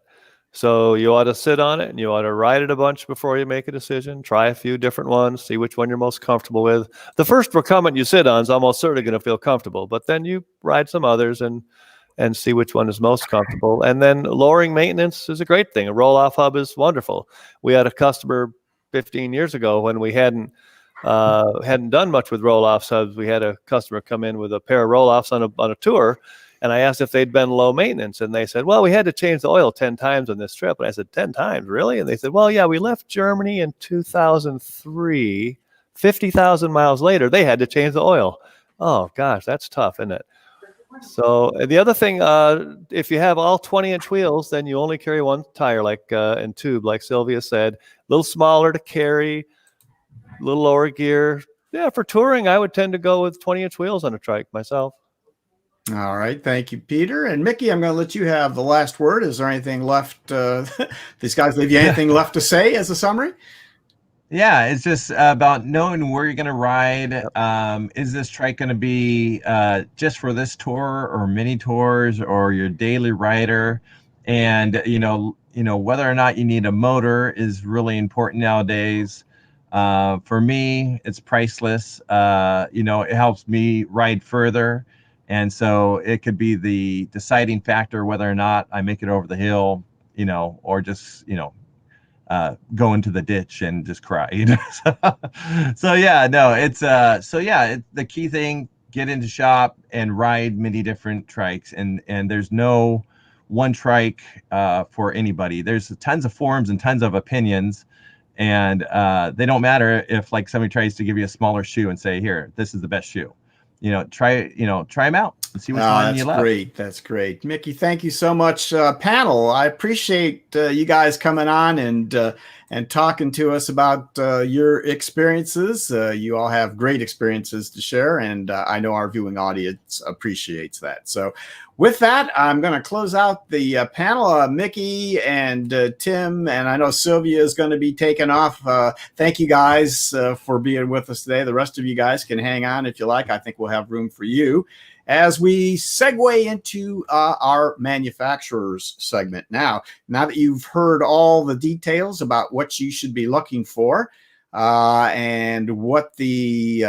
So you ought to sit on it, and you ought to ride it a bunch before you make a decision. Try a few different ones, see which one you're most comfortable with. The first recumbent you sit on is almost certainly going to feel comfortable, but then you ride some others and see which one is most comfortable. And then lowering maintenance is a great thing. A roll-off hub is wonderful. We had a customer 15 years ago when we hadn't done much with roll-off hubs. We had a customer come in with a pair of roll-offs on a tour, and I asked if they'd been low maintenance, and they said, well, we had to change the oil 10 times on this trip. And I said, 10 times, really? And they said, well, yeah, we left Germany in 2003. 50,000 miles later, they had to change the oil. Oh, gosh, that's tough, isn't it? So the other thing, if you have all 20-inch wheels, then you only carry one tire, and tube, like Sylvia said. A little smaller to carry, a little lower gear. Yeah, for touring, I would tend to go with 20-inch wheels on a trike myself. All right. Thank you, Peter. And Mickey, I'm going to let you have the last word. Is there anything left? These guys leave you anything left to say as a summary? Yeah, it's just about knowing where you're going to ride. Is this trike going to be just for this tour or mini tours or your daily rider? And, you know, whether or not you need a motor is really important nowadays. For me, it's priceless. It helps me ride further. And so it could be the deciding factor whether or not I make it over the hill, or just, go into the ditch and just cry. So yeah, no, it's the key thing, get into shop and ride many different trikes, and there's no one trike for anybody. There's tons of forums and tons of opinions, and they don't matter if like somebody tries to give you a smaller shoe and say, here, this is the best shoe. try them out and see which one you That's love. great. That's great. Mickey, thank you so much. Panel, I appreciate you guys coming on and talking to us about your experiences. You all have great experiences to share, and I know our viewing audience appreciates that. So with that, I'm going to close out the panel. Mickey and Tim, and I know Sylvia is going to be taking off. Thank you guys for being with us today. The rest of you guys can hang on if you like. I think we'll have room for you as we segue into our manufacturers segment. Now that you've heard all the details about what you should be looking for and what the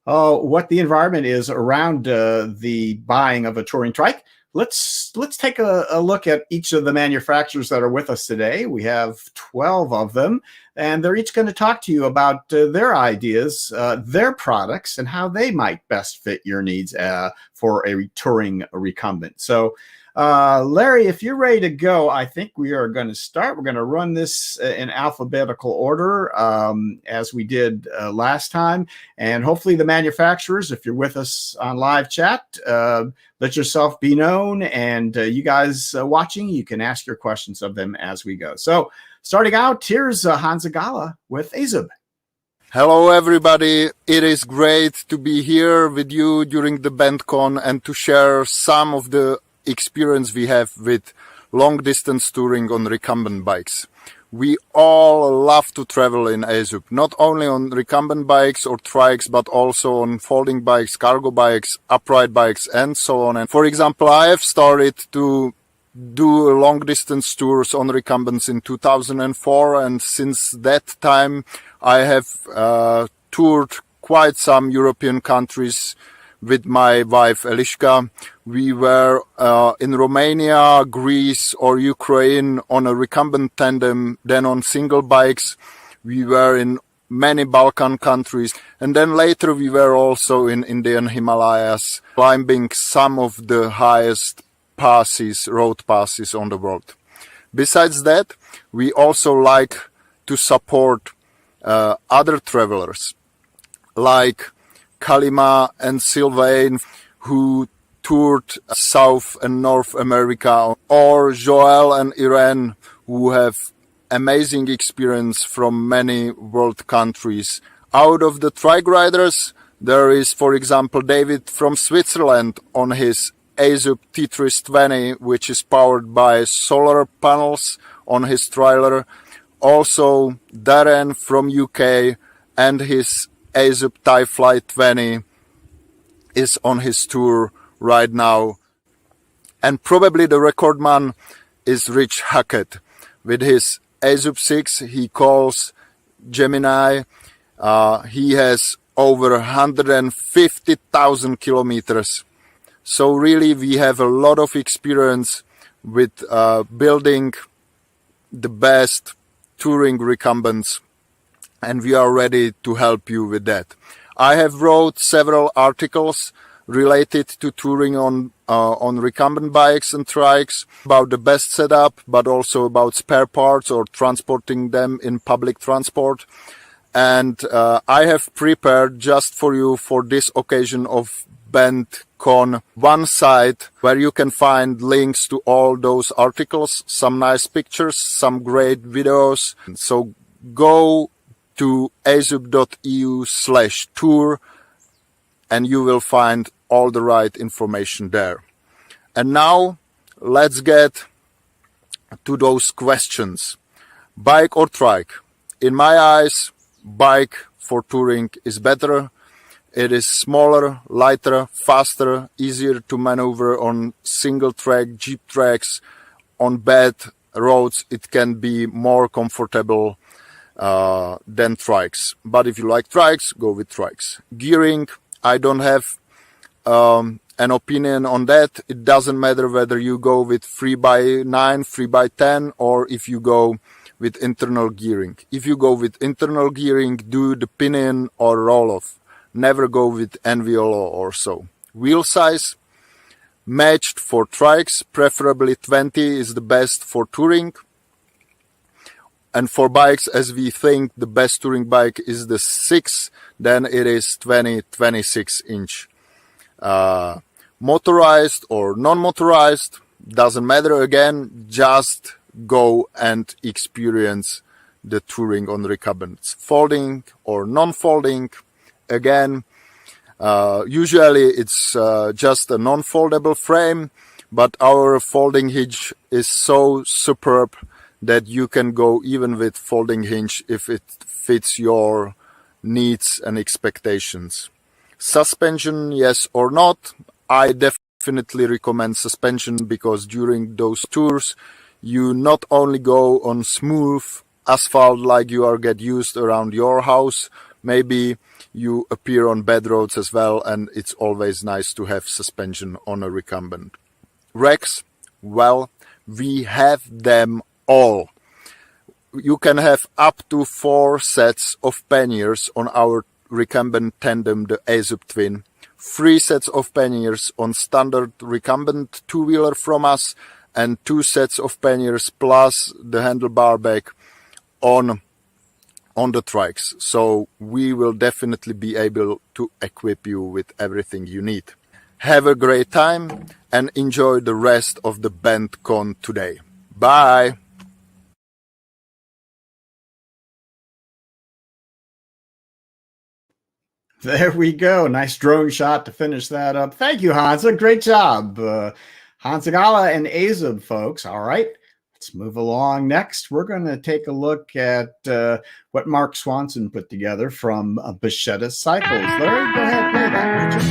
environment is around the buying of a touring trike, let's take a look at each of the manufacturers that are with us today. We have 12 of them, and they're each going to talk to you about their ideas, their products, and how they might best fit your needs for a touring recumbent. So, Larry, if you're ready to go, I think we are going to start. We're going to run this in alphabetical order as we did last time. And hopefully the manufacturers, if you're with us on live chat, let yourself be known. And you guys watching, you can ask your questions of them as we go. So starting out, here's Hans Gala with AZUB. Hello everybody, it is great to be here with you during the BentCon and to share some of the experience we have with long distance touring on recumbent bikes. We all love to travel in AZUB, not only on recumbent bikes or trikes, but also on folding bikes, cargo bikes, upright bikes, and so on. And for example, I have started to do long distance tours on recumbents in 2004, and since that time I have toured quite some European countries with my wife Eliška. We were in Romania, Greece or Ukraine on a recumbent tandem, then on single bikes. We were in many Balkan countries, and then later we were also in Indian Himalayas, climbing some of the highest passes, road passes on the world. Besides that, we also like to support other travelers like Kalima and Sylvain, who toured South and North America, or Joel and Irene, who have amazing experience from many world countries. Out of the trike riders, there is, for example, David from Switzerland on his AZUB T320, which is powered by solar panels on his trailer. Also, Darren from UK and his AZUB TIE Fly 20 is on his tour right now. And probably the record man is Rich Hackett. With his AZUB 6 he calls Gemini. He has over 150,000 kilometers. So really we have a lot of experience with building the best touring recumbents, and we are ready to help you with that. I have wrote several articles related to touring on recumbent bikes and trikes, about the best setup, but also about spare parts or transporting them in public transport. And I have prepared just for you, for this occasion of BentCon, one site where you can find links to all those articles, some nice pictures, some great videos. So go to azub.eu/tour and you will find all the right information there. And now let's get to those questions. Bike or trike? In my eyes, bike for touring is better. It is smaller, lighter, faster, easier to maneuver on single track, jeep tracks. On bad roads, it can be more comfortable than trikes. But if you like trikes, go with trikes. Gearing, I don't have an opinion on that. It doesn't matter whether you go with 3x9, 3x10, or if you go with internal gearing. If you go with internal gearing, do the pin-in or roll-off. Never go with NVLO or so. Wheel size, matched for trikes, preferably 20 is the best for touring. And for bikes, as we think the best touring bike is the 6, then it is 26 inch. Motorized or non-motorized, doesn't matter again, just go and experience the touring on recumbents. Folding or non-folding, again, usually it's just a non-foldable frame, but our folding hinge is so superb that you can go even with folding hinge if it fits your needs and expectations. Suspension, yes or not? I definitely recommend suspension, because during those tours you not only go on smooth asphalt like you are get used around your house, maybe you appear on bad roads as well, and it's always nice to have suspension on a recumbent. Racks, well, we have them all. You can have up to 4 sets of panniers on our recumbent tandem, the AZUB Twin, 3 sets of panniers on standard recumbent two-wheeler from us, and 2 sets of panniers plus the handlebar bag on the trikes. So we will definitely be able to equip you with everything you need. Have a great time and enjoy the rest of the BentCon today. Bye! There we go. Nice drone shot to finish that up. Thank you, Hansa. Great job. Hansa Gala and AZUB, folks. All right, let's move along. Next, we're going to take a look at what Mark Swanson put together from Bacchetta Cycles. Larry, go ahead and play that, would you?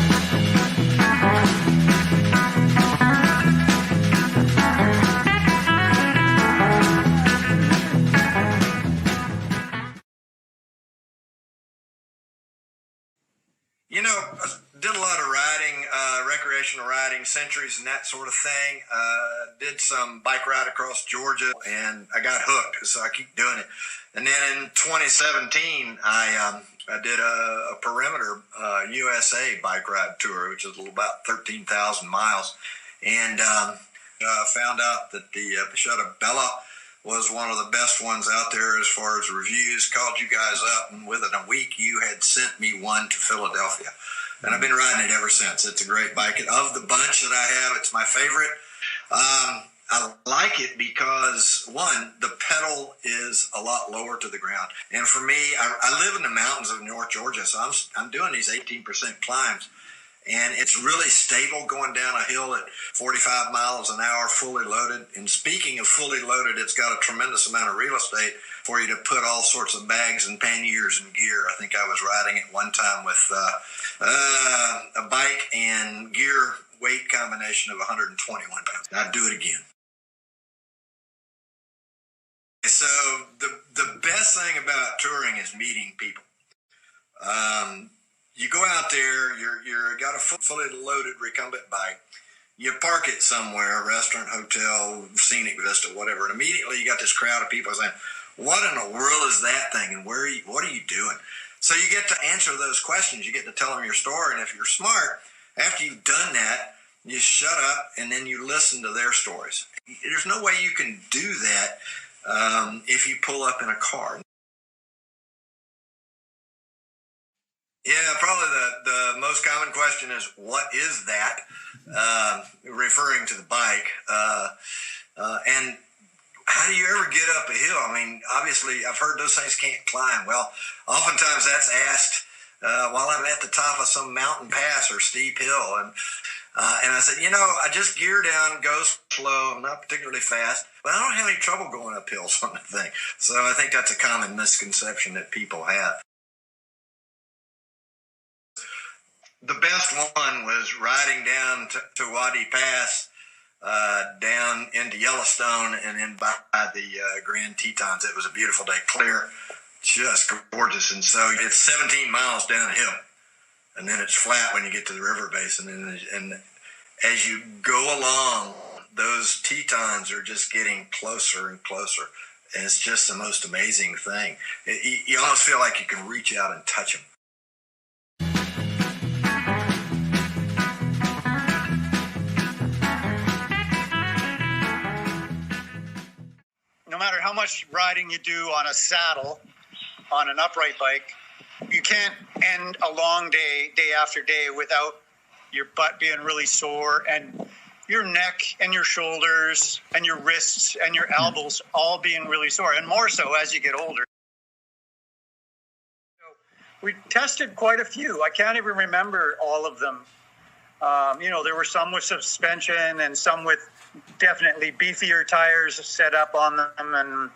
You know, I did a lot of riding, recreational riding, centuries and that sort of thing. Did some bike ride across Georgia, and I got hooked, so I keep doing it. And then in 2017, I did a perimeter USA bike ride tour, which is about 13,000 miles, and found out that the Bacchetta Bella was one of the best ones out there as far as reviews. Called you guys up, and within a week you had sent me one to Philadelphia, and I've been riding it ever since. It's a great bike. Of the bunch that I have, it's my favorite. I like it because, one, the pedal is a lot lower to the ground, and for me, I live in the mountains of North Georgia, so I'm doing these 18% climbs. And it's really stable going down a hill at 45 miles an hour, fully loaded. And speaking of fully loaded, it's got a tremendous amount of real estate for you to put all sorts of bags and panniers and gear. I think I was riding it one time with a bike and gear weight combination of 121 pounds. I'd do it again. So the best thing about touring is meeting people. You go out there, you're got a fully loaded recumbent bike. You park it somewhere, a restaurant, hotel, scenic vista, whatever, and immediately you got this crowd of people saying, "What in the world is that thing? And what are you doing?" So you get to answer those questions. You get to tell them your story, and if you're smart, after you've done that, you shut up and then you listen to their stories. There's no way you can do that if you pull up in a car. Yeah, probably the most common question is, what is that? Referring to the bike. And how do you ever get up a hill? I mean, obviously, I've heard those things can't climb. Well, oftentimes that's asked while I'm at the top of some mountain pass or steep hill. And I said, I just gear down, go slow. I'm not particularly fast, but I don't have any trouble going up hills on the thing. So I think that's a common misconception that people have. The best one was riding down to Wadi Pass, down into Yellowstone, and then by the Grand Tetons. It was a beautiful day, clear, just gorgeous. And so it's 17 miles downhill, and then it's flat when you get to the river basin. And as you go along, those Tetons are just getting closer and closer. And it's just the most amazing thing. You almost feel like you can reach out and touch them. No matter how much riding you do on a saddle, on an upright bike, you can't end a long day, day after day, without your butt being really sore and your neck and your shoulders and your wrists and your elbows all being really sore, and more so as you get older. So we tested quite a few. I can't even remember all of them. There were some with suspension and some with definitely beefier tires set up on them, and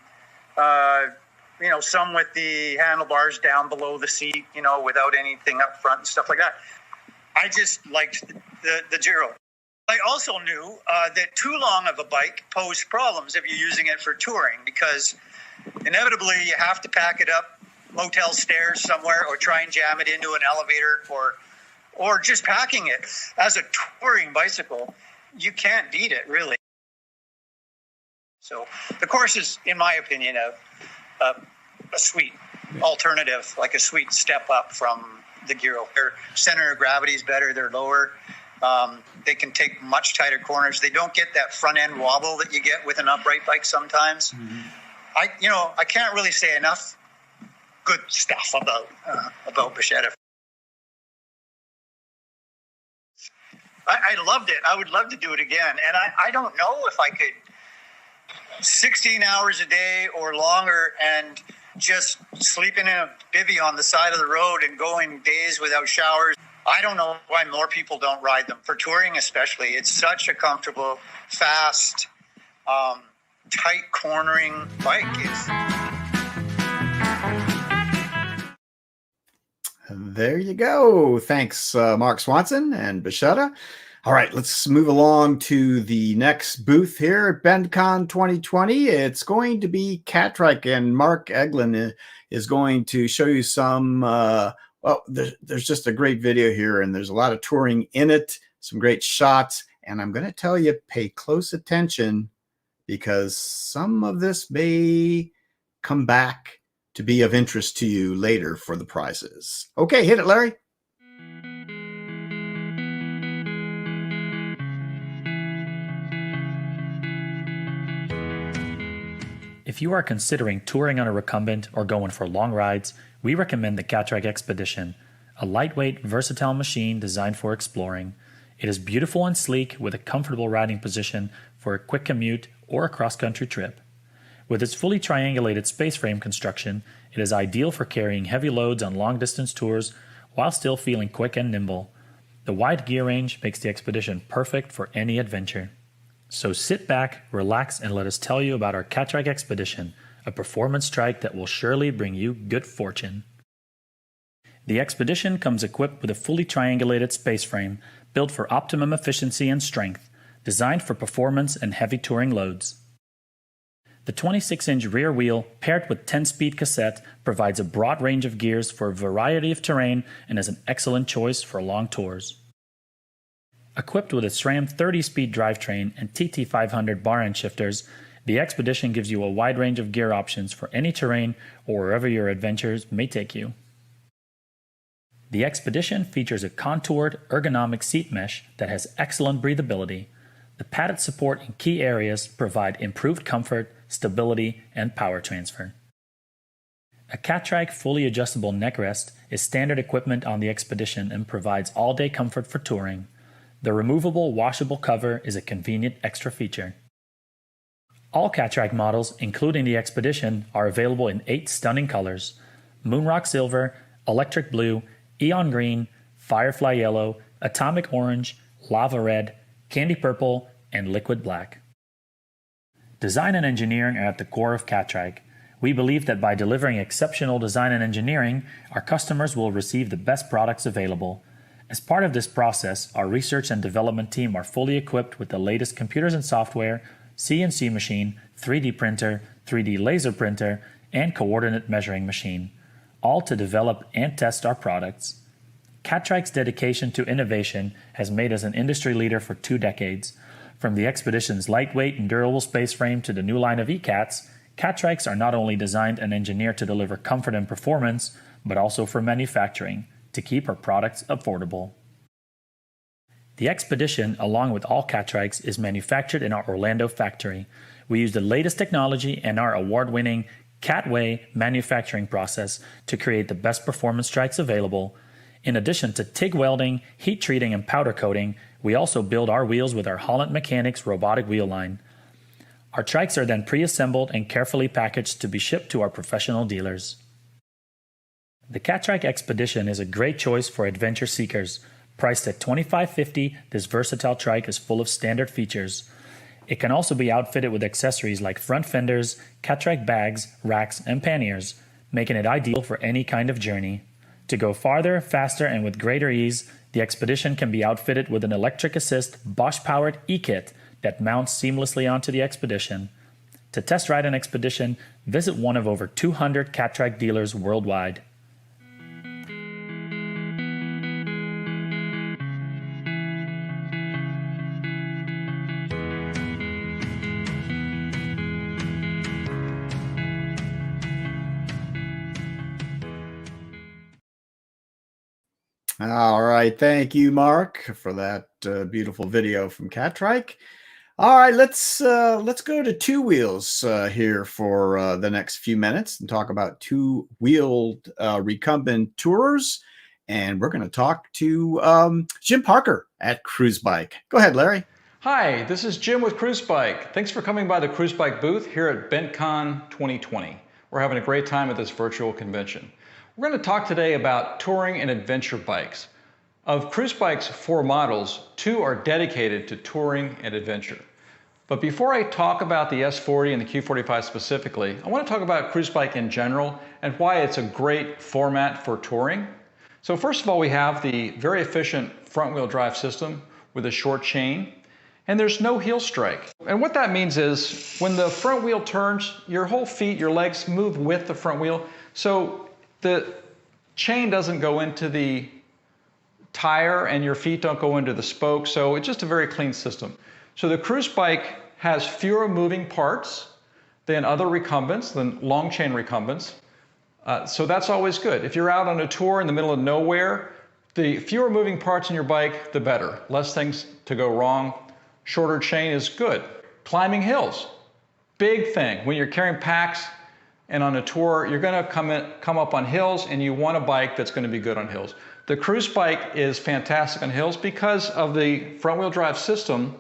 some with the handlebars down below the seat, without anything up front and stuff like that. I just liked the Giro. I also knew that too long of a bike posed problems if you're using it for touring, because inevitably you have to pack it up motel stairs somewhere, or try and jam it into an elevator, or just packing it. As a touring bicycle, you can't beat it, really. So the course is, in my opinion, a sweet alternative, like a sweet step up from the Giro. Their center of gravity is better, they're lower. They can take much tighter corners. They don't get that front end wobble that you get with an upright bike sometimes. Mm-hmm. I can't really say enough good stuff about Bacchetta. I loved it. I would love to do it again. And I don't know if I could 16 hours a day or longer and just sleeping in a bivvy on the side of the road and going days without showers. I don't know why more people don't ride them. For touring especially, it's such a comfortable, fast, tight cornering bike. There you go. Thanks, Mark Swanson and Bacchetta. All right, let's move along to the next booth here at BentCon 2020. It's going to be Catrike, and Mark Eglin is going to show you some, there's just a great video here, and there's a lot of touring in it, some great shots, and I'm going to tell you, pay close attention, because some of this may come back to be of interest to you later for the prizes. Okay, hit it, Larry. If you are considering touring on a recumbent or going for long rides, we recommend the Catrike Expedition, a lightweight, versatile machine designed for exploring. It is beautiful and sleek with a comfortable riding position for a quick commute or a cross-country trip. With its fully triangulated space frame construction, it is ideal for carrying heavy loads on long-distance tours while still feeling quick and nimble. The wide gear range makes the Expedition perfect for any adventure. So sit back, relax, and let us tell you about our Catrike Expedition, a performance trike that will surely bring you good fortune. The Expedition comes equipped with a fully triangulated space frame built for optimum efficiency and strength, designed for performance and heavy touring loads. The 26-inch rear wheel, paired with 10-speed cassette, provides a broad range of gears for a variety of terrain and is an excellent choice for long tours. Equipped with a SRAM 30-speed drivetrain and TT500 bar-end shifters, the Expedition gives you a wide range of gear options for any terrain or wherever your adventures may take you. The Expedition features a contoured, ergonomic seat mesh that has excellent breathability. The padded support in key areas provide improved comfort, stability, and power transfer. A Catrike fully adjustable neck rest is standard equipment on the Expedition and provides all-day comfort for touring. The removable washable cover is a convenient extra feature. All Catrike models, including the Expedition, are available in 8 stunning colors: Moonrock Silver, Electric Blue, Eon Green, Firefly Yellow, Atomic Orange, Lava Red, Candy Purple, and Liquid Black. Design and engineering are at the core of Catrike. We believe that by delivering exceptional design and engineering, our customers will receive the best products available. As part of this process, our research and development team are fully equipped with the latest computers and software, CNC machine, 3D printer, 3D laser printer, and coordinate measuring machine, all to develop and test our products. Catrike's dedication to innovation has made us an industry leader for 2 decades. From the Expedition's lightweight and durable space frame to the new line of E-Cats, Catrikes are not only designed and engineered to deliver comfort and performance, but also for manufacturing, to keep our products affordable. The Expedition, along with all Catrikes, is manufactured in our Orlando factory. We use the latest technology and our award-winning Catway manufacturing process to create the best performance trikes available. In addition to TIG welding, heat treating, and powder coating, we also build our wheels with our Holland Mechanics robotic wheel line. Our trikes are then pre-assembled and carefully packaged to be shipped to our professional dealers. The Catrike Expedition is a great choice for adventure seekers. Priced at $25.50, this versatile trike is full of standard features. It can also be outfitted with accessories like front fenders, Catrike bags, racks, and panniers, making it ideal for any kind of journey. To go farther, faster, and with greater ease, the Expedition can be outfitted with an electric assist Bosch-powered e-kit that mounts seamlessly onto the Expedition. To test ride an Expedition, visit one of over 200 Catrike dealers worldwide. All right. Thank you, Mark, for that beautiful video from Catrike. All right, let's go to two wheels here for the next few minutes and talk about two-wheeled recumbent tours. And we're going to talk to Jim Parker at Cruzbike. Go ahead, Larry. Hi, this is Jim with Cruzbike. Thanks for coming by the Cruzbike booth here at BentCon 2020. We're having a great time at this virtual convention. We're going to talk today about touring and adventure bikes. Of Cruzbike's 4 models, 2 are dedicated to touring and adventure. But before I talk about the S40 and the Q45 specifically, I want to talk about Cruzbike in general and why it's a great format for touring. So first of all, we have the very efficient front-wheel drive system with a short chain, and there's no heel strike. And what that means is when the front wheel turns, your whole feet, your legs move with the front wheel. So the chain doesn't go into the tire and your feet don't go into the spoke, so it's just a very clean system. So the Cruzbike has fewer moving parts than other recumbents, than long chain recumbents. So that's always good. If you're out on a tour in the middle of nowhere, the fewer moving parts in your bike, the better. Less things to go wrong. Shorter chain is good. Climbing hills, big thing. When you're carrying packs, and on a tour, you're going to come up on hills, and you want a bike that's going to be good on hills. The Cruzbike is fantastic on hills because of the front-wheel drive system.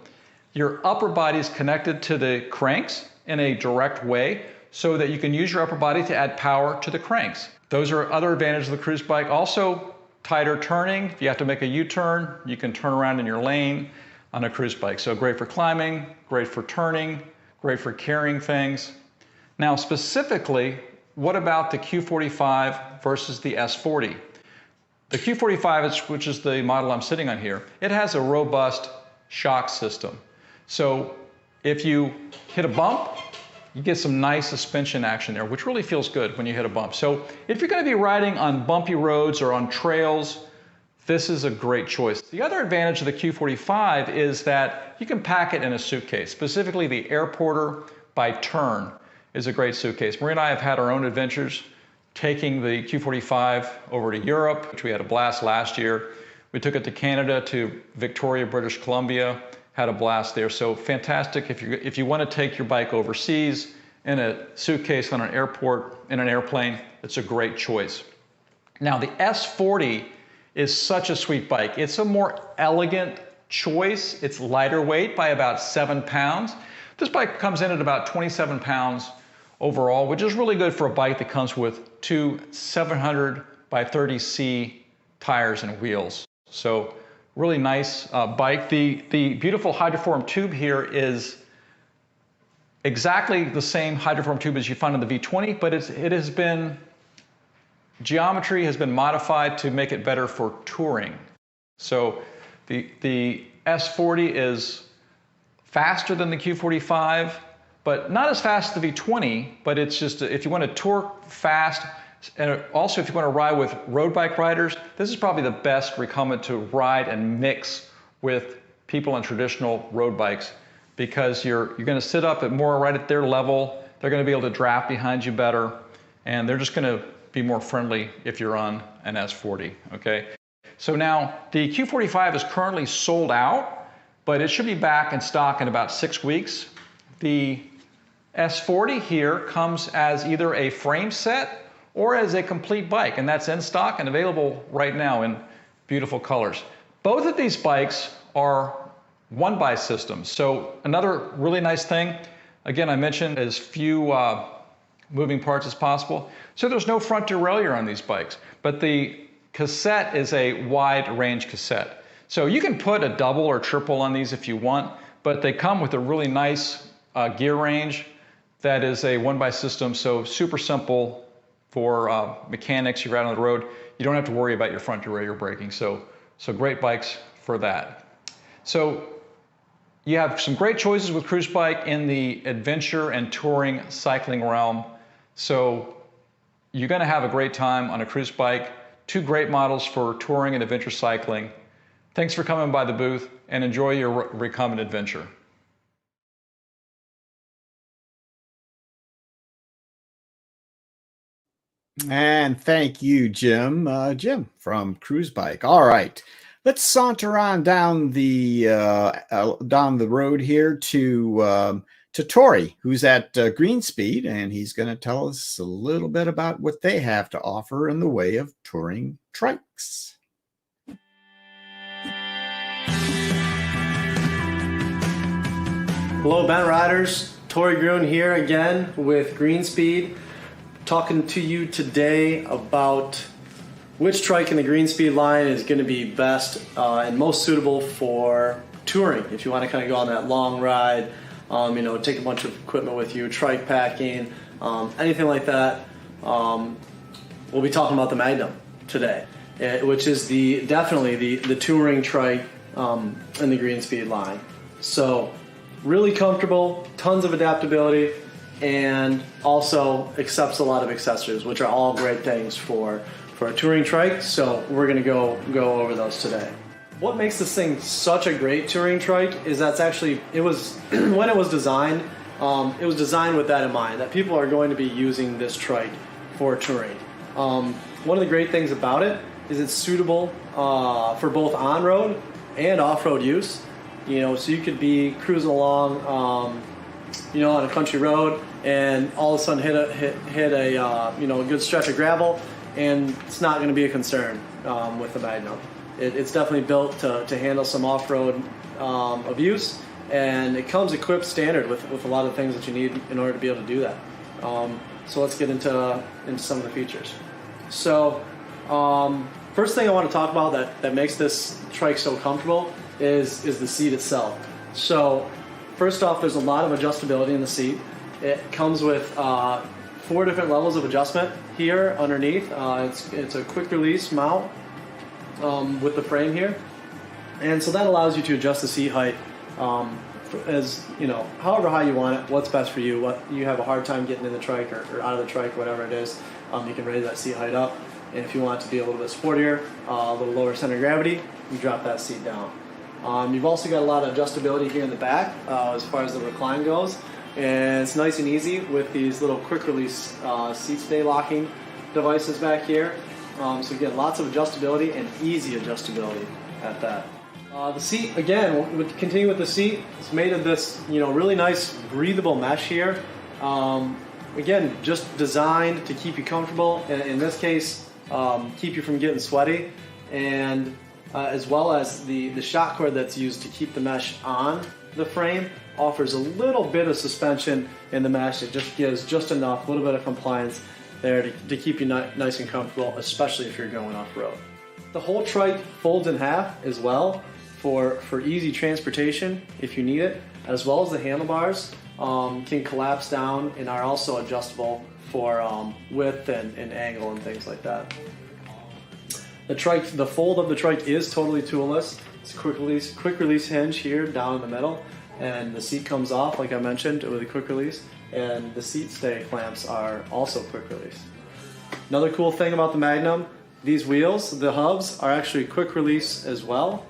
Your upper body is connected to the cranks in a direct way so that you can use your upper body to add power to the cranks. Those are other advantages of the Cruzbike. Also, tighter turning. If you have to make a U-turn, you can turn around in your lane on a Cruzbike. So great for climbing, great for turning, great for carrying things. Now specifically, what about the Q45 versus the S40? The Q45, which is the model I'm sitting on here, it has a robust shock system. So if you hit a bump, you get some nice suspension action there, which really feels good when you hit a bump. So if you're going to be riding on bumpy roads or on trails, this is a great choice. The other advantage of the Q45 is that you can pack it in a suitcase. Specifically, the Airporter by Turn is a great suitcase. Marie and I have had our own adventures taking the Q45 over to Europe, which we had a blast last year. We took it to Canada, to Victoria, British Columbia, had a blast there. So fantastic if you want to take your bike overseas in a suitcase on an airport, in an airplane, it's a great choice. Now the S40 is such a sweet bike. It's a more elegant choice. It's lighter weight by about 7 pounds. This bike comes in at about 27 pounds overall, which is really good for a bike that comes with 2 700 by 30C tires and wheels. So really nice bike. The beautiful hydroform tube here is exactly the same hydroform tube as you find on the V20, but geometry has been modified to make it better for touring. So the S40 is faster than the Q45, but not as fast as the V20, but it's just, if you want to tour fast, and also if you want to ride with road bike riders, this is probably the best recumbent to ride and mix with people on traditional road bikes, because you're going to sit up right at their level. They're going to be able to draft behind you better, and they're just going to be more friendly if you're on an S40, okay? So now the Q45 is currently sold out, but it should be back in stock in about 6 weeks. The S40 here comes as either a frame set or as a complete bike, and that's in stock and available right now in beautiful colors. Both of these bikes are one-by systems. So another really nice thing, again, I mentioned as few moving parts as possible. So there's no front derailleur on these bikes, but the cassette is a wide range cassette. So you can put a double or triple on these if you want, but they come with a really nice gear range that is a one-by system, so super simple for mechanics. You're out on the road, you don't have to worry about your front derailleur braking. So great bikes for that. So you have some great choices with Cruzbike in the adventure and touring cycling realm. So you're going to have a great time on a Cruzbike. 2 great models for touring and adventure cycling. Thanks for coming by the booth and enjoy your recumbent adventure. And thank you, Jim. Jim from Cruzbike. All right, let's saunter on down the road here to Tori, who's at Greenspeed, and he's going to tell us a little bit about what they have to offer in the way of touring trikes. Hello, Bent Riders. Tori Gruen here again with Greenspeed, talking to you today about which trike in the Greenspeed line is going to be best and most suitable for touring. If you want to kind of go on that long ride, you know, take a bunch of equipment with you, trike packing, anything like that. We'll be talking about the Magnum today, which is definitely the touring trike in the Greenspeed line. So really comfortable, tons of adaptability, and also accepts a lot of accessories, which are all great things for a touring trike. So we're going to go over those today. What makes this thing such a great touring trike is that's actually, it was when it was designed with that in mind, that people are going to be using this trike for touring. One of the great things about it is it's suitable for both on-road and off-road use. You know, so you could be cruising along, you know, on a country road, and all of a sudden hit a you know, a good stretch of gravel, and it's not going to be a concern with the Magnum. It's definitely built to handle some off-road abuse, and it comes equipped standard with a lot of things that you need in order to be able to do that. So let's get into some of the features. So first thing I want to talk about that makes this trike so comfortable is the seat itself. So first off, there's a lot of adjustability in the seat. It comes with 4 different levels of adjustment here underneath. It's a quick release mount with the frame here, and so that allows you to adjust the seat height as, you know, however high you want it, what's best for you, what you have a hard time getting in the trike or out of the trike, whatever it is. You can raise that seat height up, and if you want it to be a little bit sportier, a little lower center of gravity, you drop that seat down. You've also got a lot of adjustability here in the back as far as the recline goes, and it's nice and easy with these little quick release seat stay locking devices back here. So again, lots of adjustability and easy adjustability at that. The seat, again, we'll continue with the seat. It's made of this, you know, really nice breathable mesh here. Again, just designed to keep you comfortable, and in this case, keep you from getting sweaty, and as well as the shock cord that's used to keep the mesh on the frame offers a little bit of suspension in the mesh. It just gives just enough, a little bit of compliance there to keep you nice and comfortable, especially if you're going off-road. The whole trike folds in half as well for easy transportation if you need it, as well as the handlebars can collapse down and are also adjustable for width and angle and things like that. The fold of the trike is totally toolless. It's a quick release hinge here down in the middle, and the seat comes off, like I mentioned, with a quick release, and the seat stay clamps are also quick release. Another cool thing about the Magnum, these wheels, the hubs, are actually quick release as well,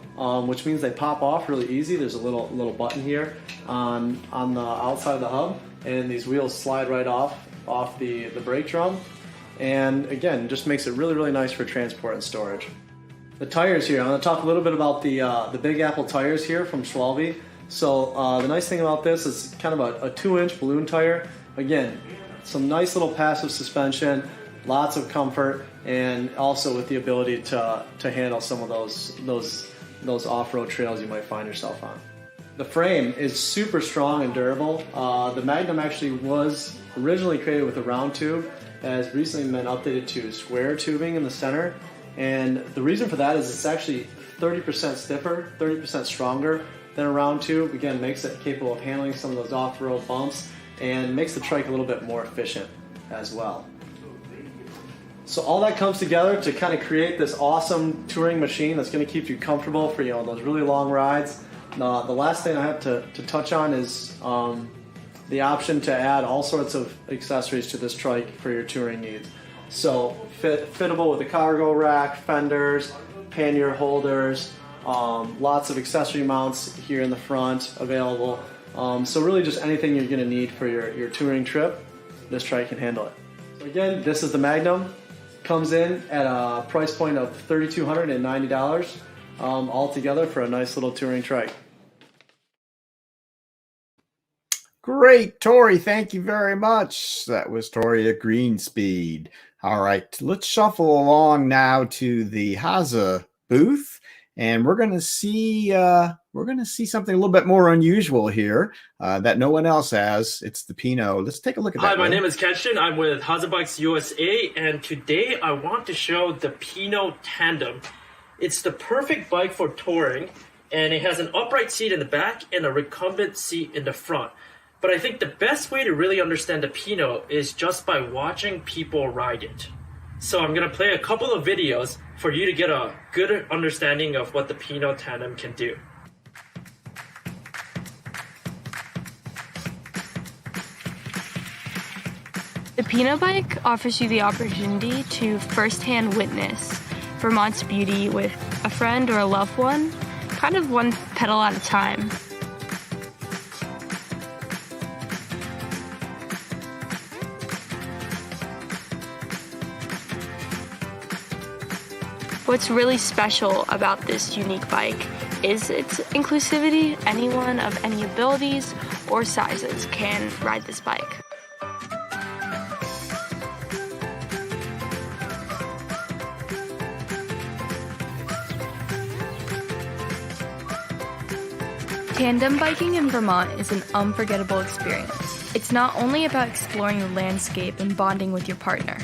which means they pop off really easy. There's a little button here on the outside of the hub, and these wheels slide right off the brake drum. And again, just makes it really, really nice for transport and storage. the tires here. I'm going to talk a little bit about the Big Apple tires here from Schwalbe. So the nice thing about this is kind of a 2-inch balloon tire. Again, some nice little passive suspension, lots of comfort, and also with the ability to handle some of those off-road trails you might find yourself on. The frame is super strong and durable. The Magnum actually was originally created with a round tube, has recently been updated to square tubing in the center. And the reason for that is it's actually 30% stiffer, 30% stronger than a round tube. Again, makes it capable of handling some of those off-road bumps and makes the trike a little bit more efficient as well. So all that comes together to kind of create this awesome touring machine that's going to keep you comfortable for those really long rides. The last thing I have to touch on is the option to add all sorts of accessories to this trike for your touring needs. So fittable with a cargo rack, fenders, pannier holders, lots of accessory mounts here in the front available. So really just anything you're going to need for your touring trip, this trike can handle it. So again, this is the Magnum. Comes in at a price point of $3,290 altogether for a nice little touring trike. Great, Tori. Thank you very much. That was Tori at Greenspeed. All right, let's shuffle along now to the Hase booth, and we're going to see something a little bit more unusual here that no one else has. It's the Pinot. Let's take a look at that. Hi, my name is Kenshin. I'm with Hase Bikes USA, and today I want to show the Pinot Tandem. It's the perfect bike for touring, and it has an upright seat in the back and a recumbent seat in the front. But I think the best way to really understand the Pinot is just by watching people ride it. So I'm going to play a couple of videos for you to get a good understanding of what the Pinot Tandem can do. The Pinot bike offers you the opportunity to firsthand witness Vermont's beauty with a friend or a loved one, kind of one pedal at a time. What's really special about this unique bike is its inclusivity. Anyone of any abilities or sizes can ride this bike. Tandem biking in Vermont is an unforgettable experience. It's not only about exploring the landscape and bonding with your partner.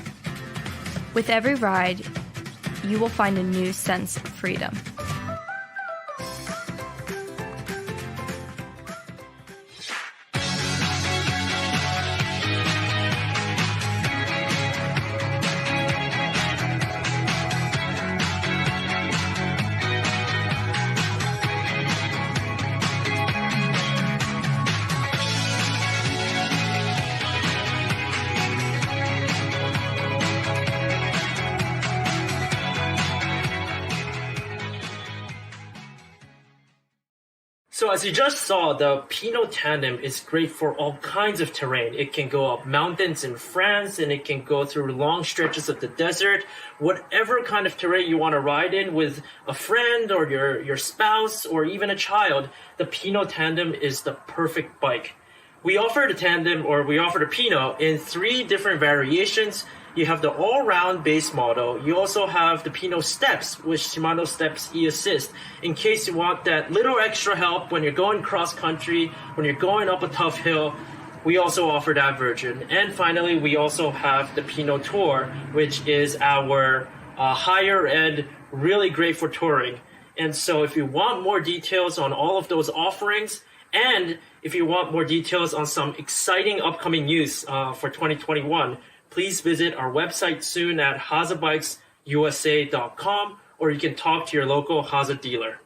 With every ride, you will find a new sense of freedom. So as you just saw, the Pinot Tandem is great for all kinds of terrain. It can go up mountains in France, and it can go through long stretches of the desert. Whatever kind of terrain you want to ride in with a friend or your spouse or even a child, the Pinot Tandem is the perfect bike. We offer the Tandem, or we offer the Pinot, in 3 different variations. You have the all-round base model. You also have the Pinot Steps, with Shimano Steps e-Assist, in case you want that little extra help when you're going cross-country, when you're going up a tough hill. We also offer that version. And finally, we also have the Pinot Tour, which is our higher-end, really great for touring. And so if you want more details on all of those offerings, and if you want more details on some exciting upcoming news for 2021, please visit our website soon at hasebikesusa.com, or you can talk to your local Hase dealer.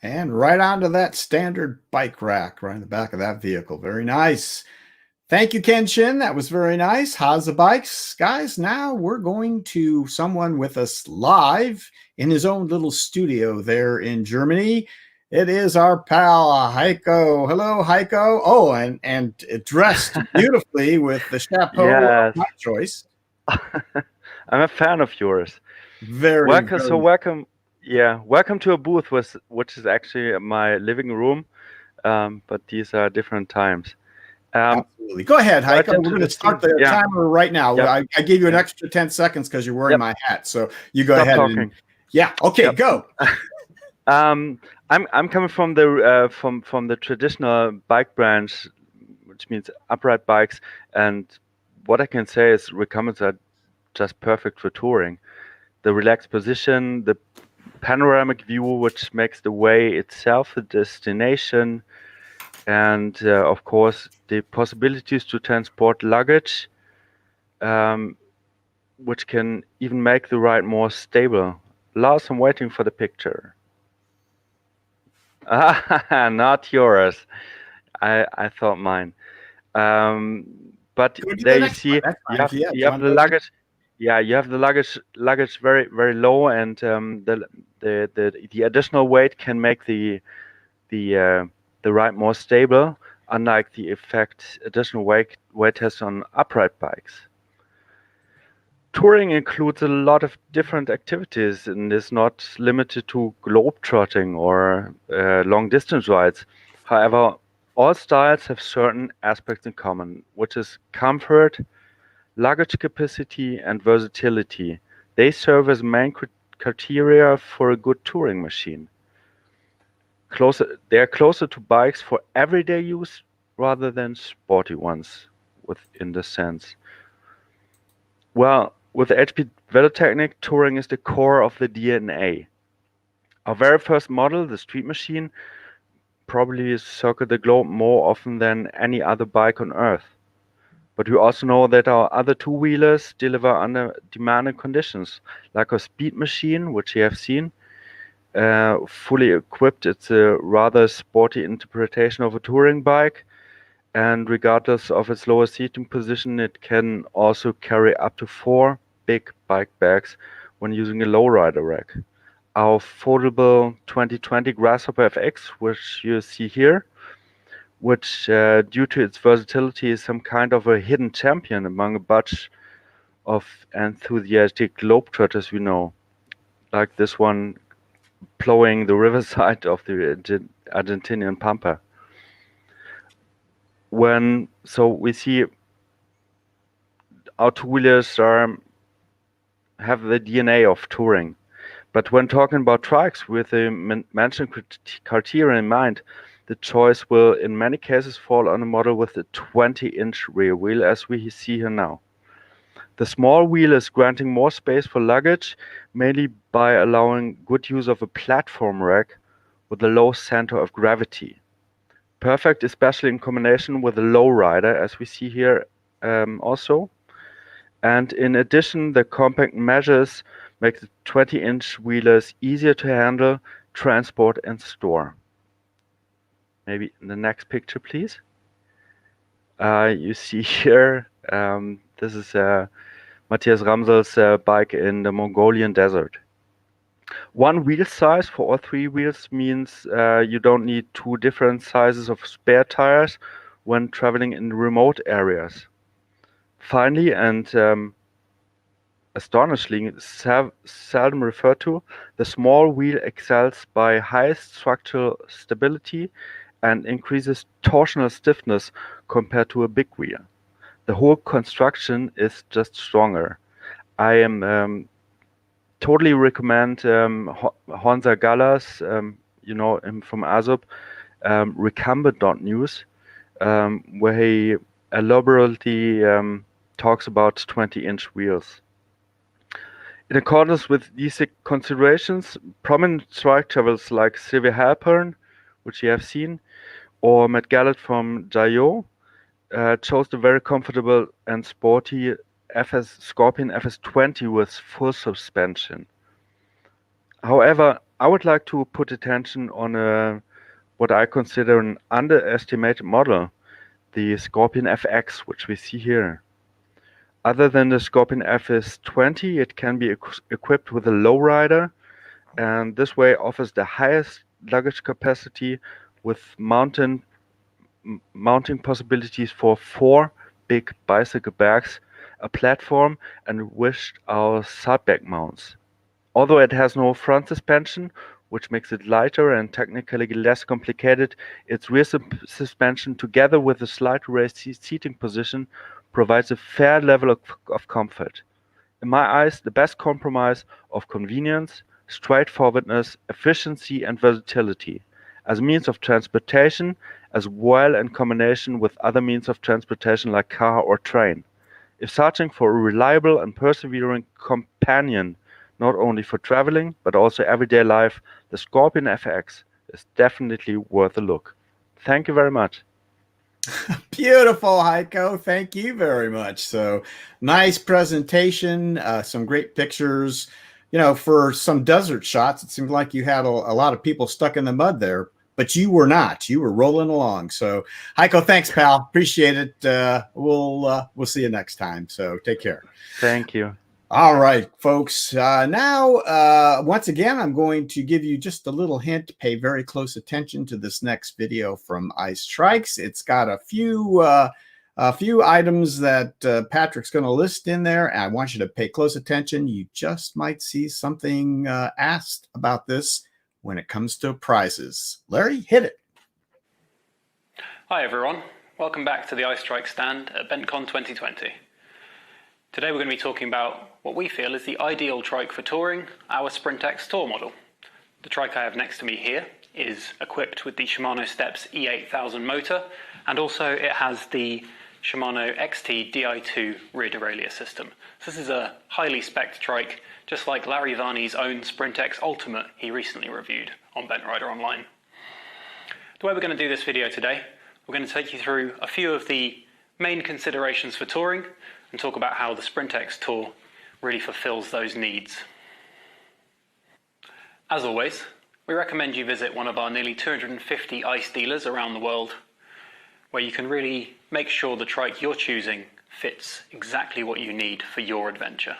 And right onto that standard bike rack, right in the back of that vehicle. Very nice. Thank you, Kenshin. That was very nice. Hase Bikes. Guys, now we're going to someone with us live in his own little studio there in Germany. It is our pal, Heiko. Hello, Heiko. Oh, and dressed beautifully with the chapeau of my choice. I'm a fan of yours. Very welcome. very So welcome. Yeah, welcome to a booth which is actually my living room, but these are different times. Absolutely. Go ahead, Heiko. We're going to start the timer right now. Yep. I gave you an extra 10 seconds because you're wearing my hat. So you go Stop ahead. talking. Okay, go. I'm coming from the traditional bike branch, which means upright bikes, and what I can say is Recumbents are just perfect for touring. The relaxed position, the panoramic view, which makes the way itself the destination, and of course the possibilities to transport luggage, which can even make the ride more stable. Lars, I'm waiting for the picture. Not yours. I thought mine. But there you see, you have the luggage. Yeah, you have the luggage very very low, and the additional weight can make the ride more stable, unlike the effect additional weight has on upright bikes. Touring includes a lot of different activities and is not limited to globetrotting or long distance rides. However, all styles have certain aspects in common, which is comfort, luggage capacity, and versatility. They serve as main criteria for a good touring machine. They are closer to bikes for everyday use rather than sporty ones, in this sense. Well, with HP Velotechnik, touring is the core of the DNA. Our very first model, the street machine, probably circled the globe more often than any other bike on Earth. But we also know that our other two-wheelers deliver under demanding conditions, like our speed machine, which you have seen. Fully equipped, it's a rather sporty interpretation of a touring bike. And regardless of its lower seating position, it can also carry up to 4 big bike bags when using a lowrider rack. Our foldable 2020 Grasshopper FX, which you see here, which due to its versatility is some kind of a hidden champion among a bunch of enthusiastic globetrotters we know, like this one plowing the riverside of the Argentinian Pampa. So we see our two-wheelers have the DNA of touring. But when talking about trikes with the mentioned criteria in mind, the choice will in many cases fall on a model with a 20-inch rear wheel, as we see here now. The small wheel is granting more space for luggage, mainly by allowing good use of a platform rack with a low center of gravity. Perfect, especially in combination with a lowrider, as we see here also. And in addition, the compact measures make the 20-inch wheelers easier to handle, transport, and store. Maybe in the next picture, please. You see here, this is Matthias Ramsel's bike in the Mongolian desert. One wheel size for all 3 wheels means you don't need 2 different sizes of spare tires when traveling in remote areas. Finally, and astonishingly seldom referred to, the small wheel excels by highest structural stability and increases torsional stiffness compared to a big wheel. The whole construction is just stronger. I am totally recommend Honza Gallas, you know him from AZUB, Recumbent.news, where he elaborately talks about 20-inch wheels. In accordance with these considerations, prominent trike travelers like Sylvia Halpern, which you have seen, or Matt Gallett from Jayo, chose the very comfortable and sporty Scorpion FS20 with full suspension. However, I would like to put attention on what I consider an underestimated model, the Scorpion FX, which we see here. Other than the Scorpion FS20, it can be equipped with a lowrider, and this way offers the highest luggage capacity with mounting possibilities for 4 big bicycle bags, a platform, and wished our side bag mounts. Although it has no front suspension, which makes it lighter and technically less complicated, its rear suspension, together with a slightly raised seating position, provides a fair level of comfort. In my eyes, the best compromise of convenience, straightforwardness, efficiency, and versatility as a means of transportation, as well in combination with other means of transportation like car or train. If searching for a reliable and persevering companion, not only for traveling, but also everyday life, the Scorpion FX is definitely worth a look. Thank you very much. Beautiful, Heiko. Thank you very much. So nice presentation, some great pictures. You know, for some desert shots, it seemed like you had a lot of people stuck in the mud there, but you were not. You were rolling along. So Heiko, thanks, pal. Appreciate it. We'll see you next time. So take care. Thank you. All right, folks. Now, once again, I'm going to give you just a little hint. Pay very close attention to this next video from Ice Trikes. It's got a few items that Patrick's going to list in there, and I want you to pay close attention. You just might see something asked about this when it comes to prizes. Larry, hit it. Hi, everyone. Welcome back to the Ice Trike stand at BentCon 2020. Today we're going to be talking about what we feel is the ideal trike for touring, our Sprint X Tour model. The trike I have next to me here is equipped with the Shimano Steps E8000 motor, and also it has the Shimano XT Di2 rear derailleur system. So this is a highly spec'd trike, just like Larry Varney's own Sprint X Ultimate he recently reviewed on BentRider Online. The way we're going to do this video today, we're going to take you through a few of the main considerations for touring and talk about how the Sprint X Tour really fulfills those needs. As always, we recommend you visit one of our nearly 250 ICE dealers around the world, where you can really make sure the trike you're choosing fits exactly what you need for your adventure.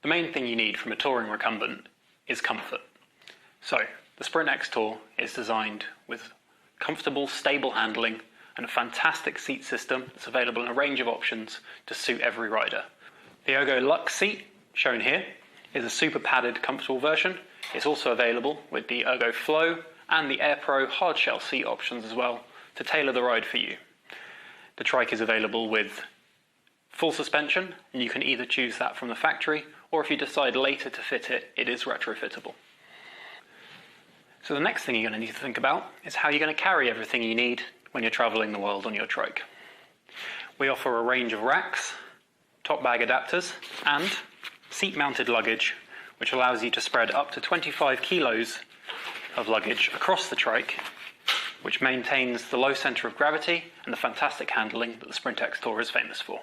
The main thing you need from a touring recumbent is comfort. So, the Sprint X Tour is designed with comfortable, stable handling and a fantastic seat system that's available in a range of options to suit every rider. The Ergo Lux seat, shown here, is a super padded, comfortable version. It's also available with the Ergo Flow and the Air Pro hardshell seat options as well to tailor the ride for you. The trike is available with full suspension, and you can either choose that from the factory, or if you decide later to fit it, it is retrofittable. So the next thing you're going to need to think about is how you're going to carry everything you need when you're traveling the world on your trike. We offer a range of racks, top bag adapters, and seat-mounted luggage, which allows you to spread up to 25 kilos of luggage across the trike, which maintains the low center of gravity and the fantastic handling that the Sprint X Tour is famous for.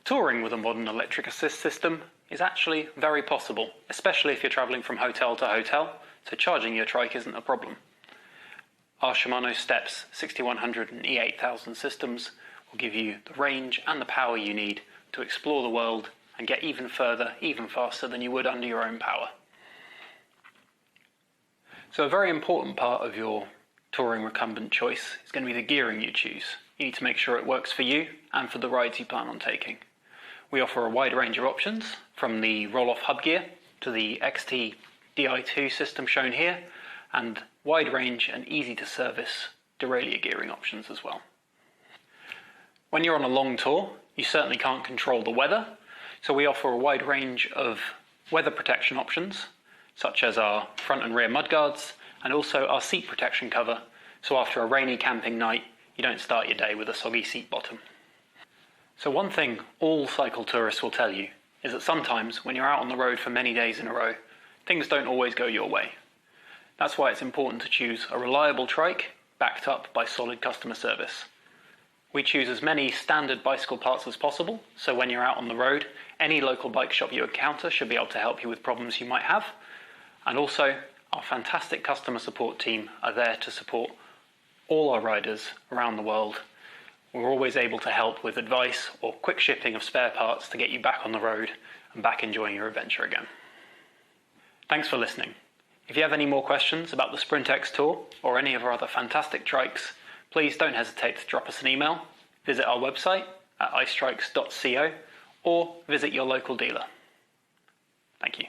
Touring with a modern electric assist system is actually very possible, especially if you're traveling from hotel to hotel, so charging your trike isn't a problem. Our Shimano Steps 6100 and E8000 systems will give you the range and the power you need to explore the world and get even further, even faster than you would under your own power. So a very important part of your touring recumbent choice is going to be the gearing you choose. You need to make sure it works for you and for the rides you plan on taking. We offer a wide range of options, from the roll-off hub gear to the XT Di2 system shown here, and wide range and easy to service derailleur gearing options as well. When you're on a long tour, you certainly can't control the weather, so we offer a wide range of weather protection options, such as our front and rear mudguards, and also our seat protection cover, so after a rainy camping night, you don't start your day with a soggy seat bottom. So one thing all cycle tourists will tell you is that sometimes when you're out on the road for many days in a row, things don't always go your way. That's why it's important to choose a reliable trike backed up by solid customer service. We choose as many standard bicycle parts as possible, so when you're out on the road, any local bike shop you encounter should be able to help you with problems you might have. And also, our fantastic customer support team are there to support all our riders around the world. We're always able to help with advice or quick shipping of spare parts to get you back on the road and back enjoying your adventure again. Thanks for listening. If you have any more questions about the Sprint X Tour or any of our other fantastic trikes, please don't hesitate to drop us an email, visit our website at icetrikes.co, or visit your local dealer. Thank you.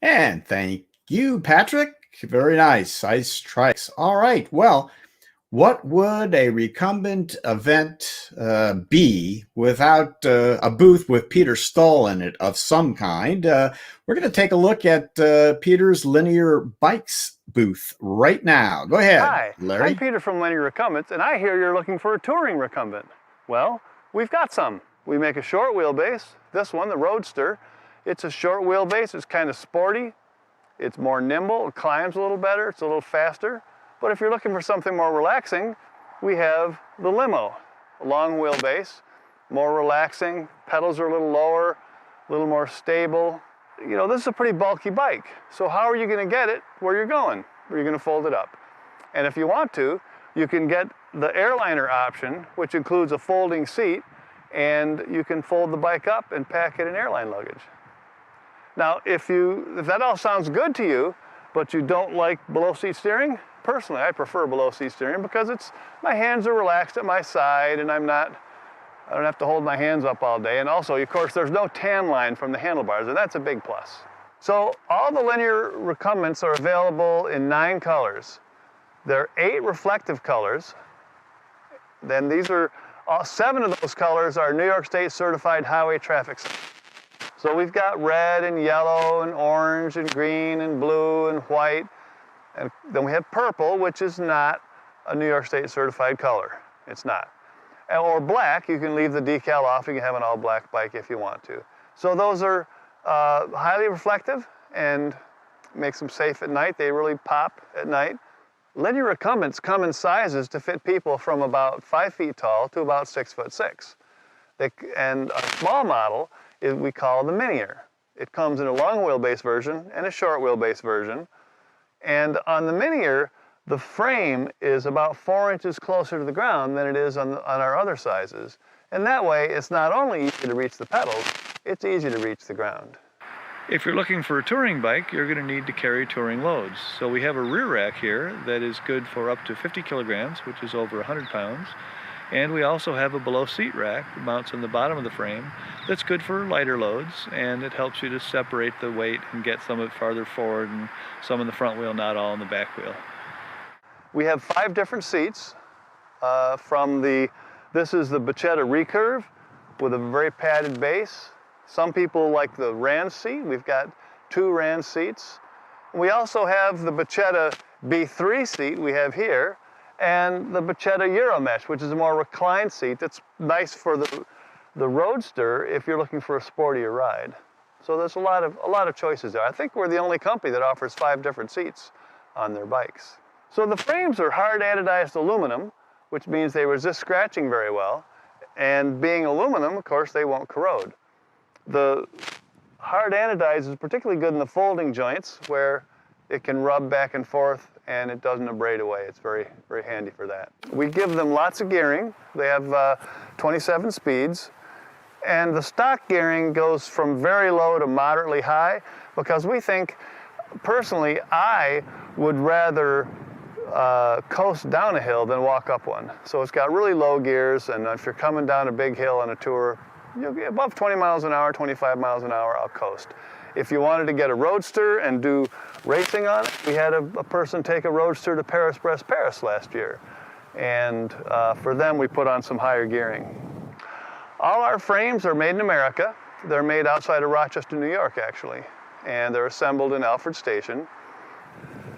And thank you, Patrick. Very nice. Ice Trikes. All right. Well, what would a recumbent event be without a booth with Peter Stull in it of some kind? We're going to take a look at Peter's Linear Bikes booth right now. Go ahead, Hi, Larry. I'm Peter from Linear Recumbents, and I hear you're looking for a touring recumbent. Well, we've got some. We make a short wheelbase. This one, the Roadster, it's a short wheelbase. It's kind of sporty. It's more nimble. It climbs a little better. It's a little faster. But if you're looking for something more relaxing, we have the Limo, a long wheelbase, more relaxing. Pedals are a little lower, a little more stable. You know, this is a pretty bulky bike. So how are you going to get it where you're going? You're going to fold it up. And if you want to, you can get the airliner option, which includes a folding seat, and you can fold the bike up and pack it in airline luggage. Now, if that all sounds good to you, but you don't like below seat steering, personally, I prefer below seat steering because my hands are relaxed at my side and I don't have to hold my hands up all day. And also, of course, there's no tan line from the handlebars, and that's a big plus. So all the linear recumbents are available in 9 colors. There are 8 reflective colors. Then 7 of those colors are New York State certified highway traffic signs. So we've got red and yellow and orange and green and blue and white. And then we have purple, which is not a New York State certified color. It's not. Or black, you can leave the decal off. You can have an all black bike if you want to. So those are highly reflective and makes them safe at night. They really pop at night. Linear recumbents come in sizes to fit people from about 5 feet tall to about 6'6". And a small model we call the Minier. It comes in a long wheelbase version and a short wheelbase version. And on the Minier, the frame is about 4 inches closer to the ground than it is on our other sizes. And that way, it's not only easy to reach the pedals, it's easy to reach the ground. If you're looking for a touring bike, you're going to need to carry touring loads. So we have a rear rack here that is good for up to 50 kilograms, which is over 100 pounds. And we also have a below seat rack that mounts on the bottom of the frame that's good for lighter loads, and it helps you to separate the weight and get some of it farther forward and some in the front wheel, not all in the back wheel. We have 5 different seats. This is the Bacchetta Recurve with a very padded base. Some people like the Rand seat. We've got 2 Rand seats. We also have the Bacchetta B3 seat we have here, and the Bacchetta Euromesh, which is a more reclined seat that's nice for the Roadster if you're looking for a sportier ride. So there's a lot of choices there. I think we're the only company that offers 5 different seats on their bikes. So the frames are hard anodized aluminum, which means they resist scratching very well. And being aluminum, of course, they won't corrode. The hard anodized is particularly good in the folding joints where it can rub back and forth and it doesn't abrade away. It's very, very handy for that. We give them lots of gearing. They have 27 speeds. And the stock gearing goes from very low to moderately high because we think, personally, I would rather coast down a hill than walk up one. So it's got really low gears, and if you're coming down a big hill on a tour, you'll get above 20 miles an hour, 25 miles an hour, I'll coast. If you wanted to get a Roadster and do racing on it, we had a person take a Roadster to Paris-Brest-Paris last year. And for them, we put on some higher gearing. All our frames are made in America. They're made outside of Rochester, New York, actually. And they're assembled in Alfred Station.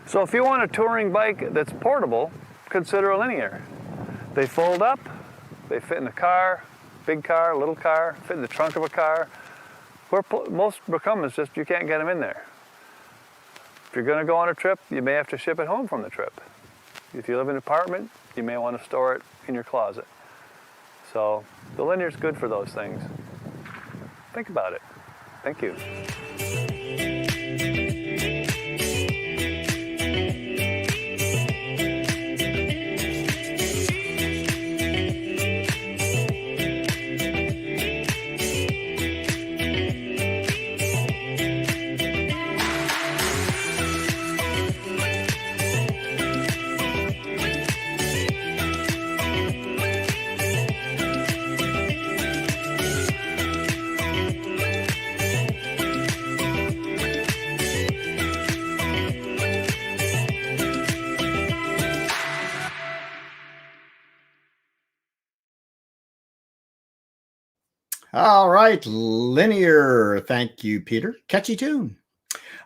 So if you want a touring bike that's portable, consider a Linear. They fold up, they fit in a car, big car, little car, fit in the trunk of a car. Where most recumbents just, you can't get them in there. If you're going to go on a trip, you may have to ship it home from the trip. If you live in an apartment, you may want to store it in your closet. So the linear is good for those things. Think about it. Thank you. All right, linear. Thank you, Peter. Catchy tune.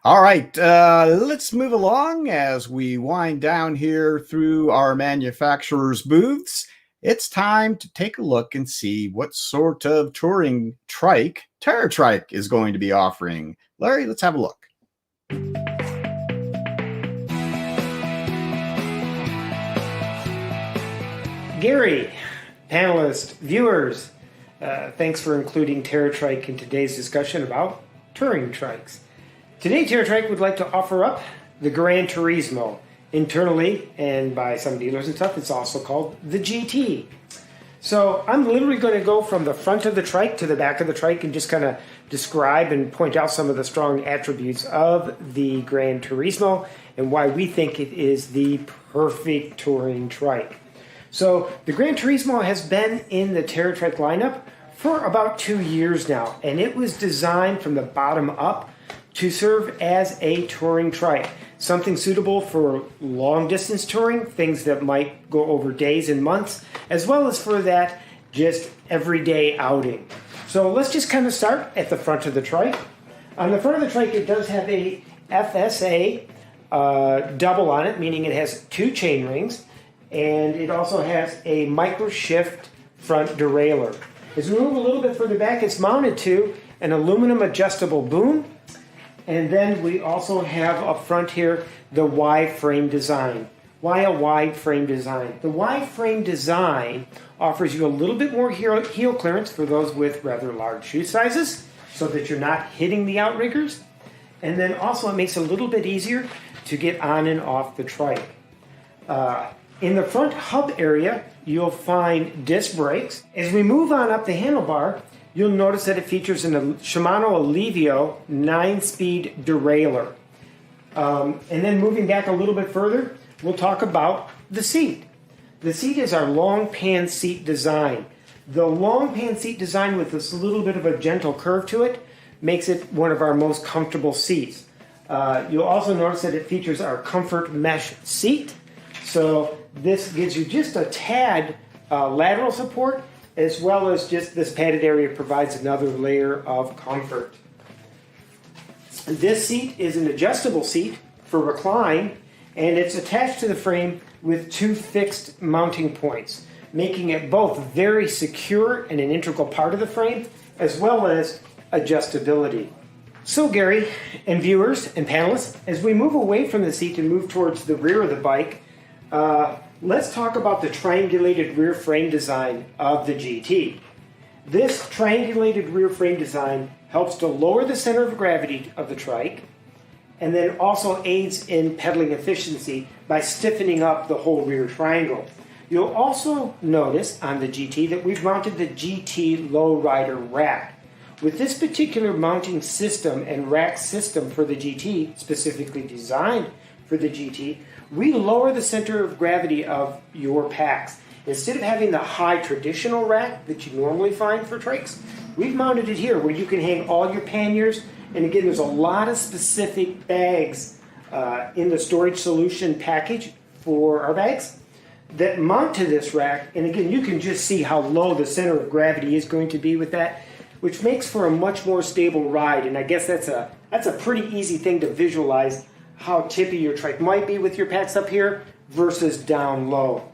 All right, let's move along as we wind down here through our manufacturers' booths. It's time to take a look and see what sort of touring trike TerraTrike is going to be offering. Larry, let's have a look. Gary, panelists, viewers, thanks for including TerraTrike in today's discussion about touring trikes. Today, TerraTrike would like to offer up the Gran Turismo. Internally, and by some dealers and stuff, it's also called the GT. So I'm literally going to go from the front of the trike to the back of the trike and just kind of describe and point out some of the strong attributes of the Gran Turismo and why we think it is the perfect touring trike. So the Gran Turismo has been in the TerraTrike lineup for about 2 years now, and it was designed from the bottom up to serve as a touring trike. Something suitable for long distance touring, things that might go over days and months, as well as for that just everyday outing. So let's just kind of start at the front of the trike. On the front of the trike, it does have a FSA double on it, meaning it has 2 chain rings, and it also has a micro shift front derailleur. As we move a little bit further back, it's mounted to an aluminum adjustable boom. And then we also have up front here the wide frame design. Why a wide frame design? The wide frame design offers you a little bit more heel clearance for those with rather large shoe sizes so that you're not hitting the outriggers. And then also it makes it a little bit easier to get on and off the trike. In the front hub area, you'll find disc brakes. As we move on up the handlebar, you'll notice that it features a Shimano Alivio 9-speed derailleur. And then moving back a little bit further, we'll talk about the seat. The seat is our long pan seat design. The long pan seat design with this little bit of a gentle curve to it makes it one of our most comfortable seats. You'll also notice that it features our comfort mesh seat. So this gives you just a tad lateral support, as well as just this padded area provides another layer of comfort. This seat is an adjustable seat for recline, and it's attached to the frame with 2 fixed mounting points, making it both very secure and an integral part of the frame, as well as adjustability. So Gary and viewers and panelists, as we move away from the seat and move towards the rear of the bike, let's talk about the triangulated rear frame design of the GT. This triangulated rear frame design helps to lower the center of gravity of the trike, and then also aids in pedaling efficiency by stiffening up the whole rear triangle. You'll also notice on the GT that we've mounted the GT Lowrider rack. With this particular mounting system and rack system for the GT, specifically designed for the GT, we lower the center of gravity of your packs. Instead of having the high traditional rack that you normally find for trikes, we've mounted it here where you can hang all your panniers. And again, there's a lot of specific bags in the storage solution package for our bags that mount to this rack. And again, you can just see how low the center of gravity is going to be with that, which makes for a much more stable ride. And I guess that's a pretty easy thing to visualize how tippy your trike might be with your packs up here versus down low.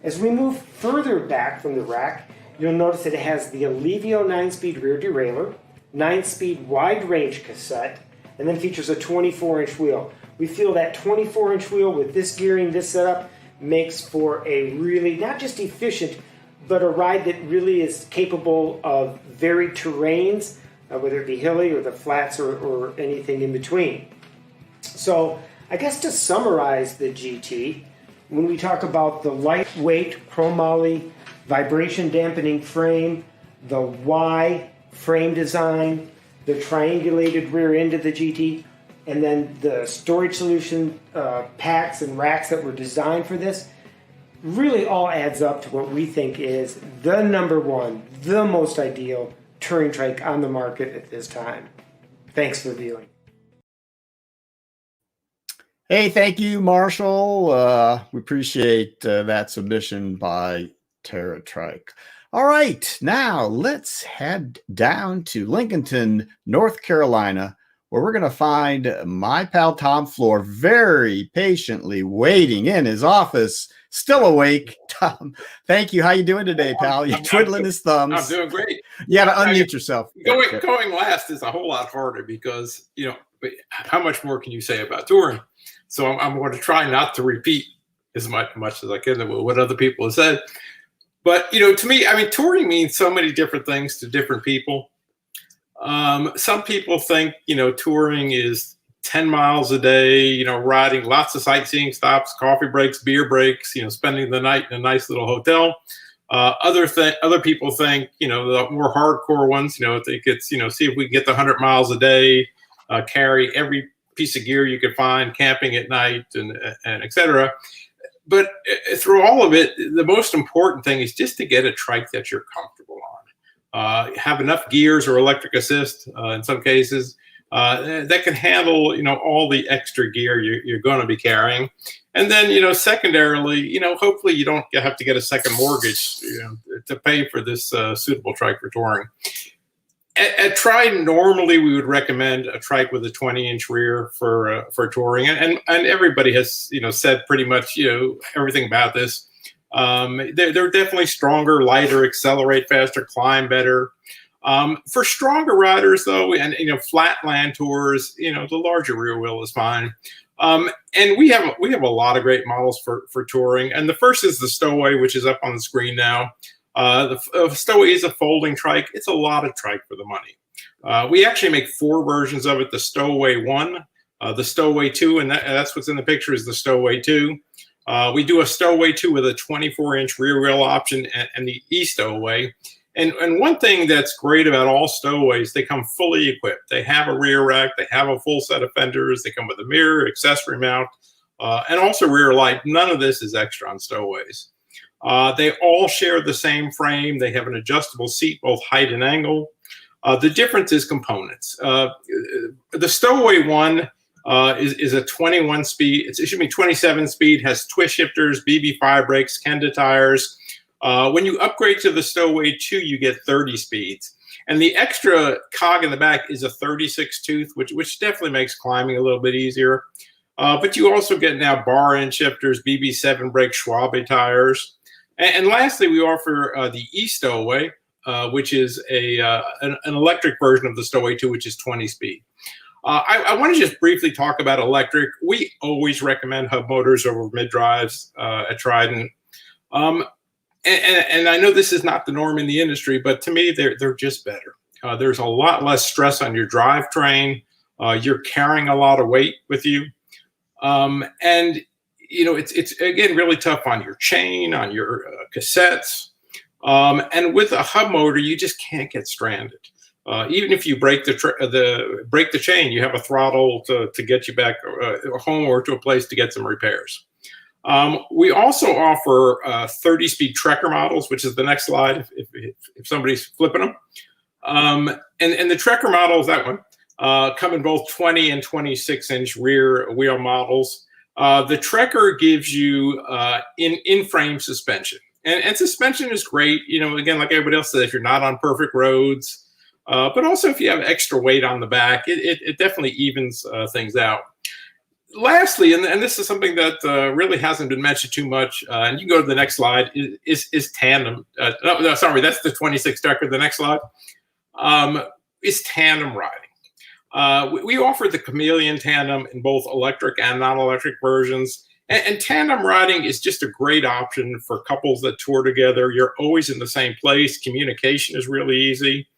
As we move further back from the rack, you'll notice that it has the Alivio 9-speed rear derailleur, 9-speed wide range cassette, and then features a 24-inch wheel. We feel that 24-inch wheel with this gearing, this setup, makes for a really not just efficient, but a ride that really is capable of varied terrains, whether it be hilly or the flats or anything in between. So I guess to summarize the GT, when we talk about the lightweight chromoly vibration dampening frame, the Y frame design, the triangulated rear end of the GT, and then the storage solution packs and racks that were designed for this, really all adds up to what we think is the number one, the most ideal touring trike on the market at this time. Thanks for viewing. Hey, thank you, Marshall. We appreciate that submission by TerraTrike. All right, now let's head down to Lincolnton, North Carolina, where we're going to find my pal Tom Floor very patiently waiting in his office, still awake. Tom, thank you. How you doing today, pal? You're twiddling his thumbs. I'm doing great. You got to unmute yourself. Going last is a whole lot harder because, you know, how much more can you say about touring? So I'm going to try not to repeat as much as I can of what other people have said. But, you know, to me, I mean, touring means so many different things to different people. Some people think, you know, touring is 10 miles a day, you know, riding lots of sightseeing stops, coffee breaks, beer breaks, you know, spending the night in a nice little hotel. Other people think, you know, the more hardcore ones, you know, think it's, you know, see if we can get the 100 miles a day, carry every piece of gear you could find, camping at night, and et cetera. But through all of it, the most important thing is just to get a trike that you're comfortable on. Have enough gears or electric assist in some cases that can handle, you know, all the extra gear you're going to be carrying. And then, you know, secondarily, you know, hopefully you don't have to get a second mortgage, you know, to pay for this suitable trike for touring. At Trident, normally we would recommend a trike with a 20-inch rear for touring, and everybody has, you know, said pretty much, you know, everything about this. They're definitely stronger, lighter, accelerate faster, climb better. For stronger riders, though, and, you know, flat land tours, you know, the larger rear wheel is fine. And we have a lot of great models for touring, and the first is the Stowaway, which is up on the screen now. The Stowaway is a folding trike. It's a lot of trike for the money. We actually make 4 versions of it: the Stowaway 1, the Stowaway 2, and that's what's in the picture is the Stowaway 2. We do a Stowaway 2 with a 24-inch rear wheel option and the e-Stowaway. And one thing that's great about all Stowaways, they come fully equipped. They have a rear rack, they have a full set of fenders, they come with a mirror, accessory mount, and also rear light. None of this is extra on Stowaways. They all share the same frame. They have an adjustable seat, both height and angle. The difference is components. The Stowaway 1 is a 21 speed, it should be 27 speed, has twist shifters, BB5 brakes, Kenda tires. When you upgrade to the Stowaway 2, you get 30 speeds. And the extra cog in the back is a 36 tooth, which definitely makes climbing a little bit easier. But you also get now bar end shifters, BB7 brakes, Schwalbe tires. And lastly, we offer the e-Stowaway, which is an electric version of the Stowaway 2, which is 20 speed. I want to just briefly talk about electric. We always recommend hub motors over mid-drives at Trident. And I know this is not the norm in the industry, but to me, they're just better. There's a lot less stress on your drivetrain. You're carrying a lot of weight with you. And you know, it's again really tough on your chain, on your cassettes, and with a hub motor, you just can't get stranded. Even if you break the chain, you have a throttle to get you back home or to a place to get some repairs. We also offer 30-speed Trekker models, which is the next slide if somebody's flipping them. And the Trekker models, that one, come in both 20 and 26-inch rear wheel models. The Trekker gives you in-frame suspension. And suspension is great, you know, again, like everybody else said, if you're not on perfect roads, but also if you have extra weight on the back, it definitely evens things out. Lastly, and this is something that really hasn't been mentioned too much, and you can go to the next slide, is tandem. No, sorry, that's the 26 Trekker. The next slide is tandem riding. We offer the Chameleon tandem in both electric and non-electric versions. And tandem riding is just a great option for couples that tour together. You're always in the same place. Communication is really easy.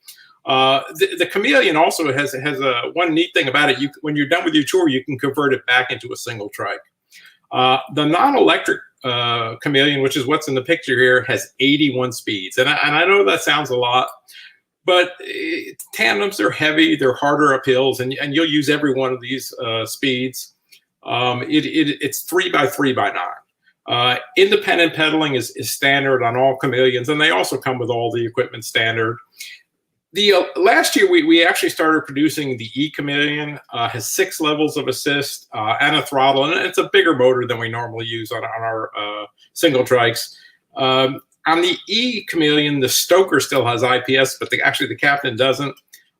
The Chameleon also has a one neat thing about it. When you're done with your tour, you can convert it back into a single trike. The non-electric Chameleon, which is what's in the picture here, has 81 speeds. And I know that sounds a lot, but tandems are heavy, they're harder up hills, and you'll use every one of these speeds. It's 3x3x9. Independent pedaling is standard on all Chameleons, and they also come with all the equipment standard. Last year, we actually started producing the E-Chameleon. Has 6 levels of assist and a throttle, and it's a bigger motor than we normally use on our single trikes. On the E-Chameleon, the stoker still has IPS, but actually the captain doesn't.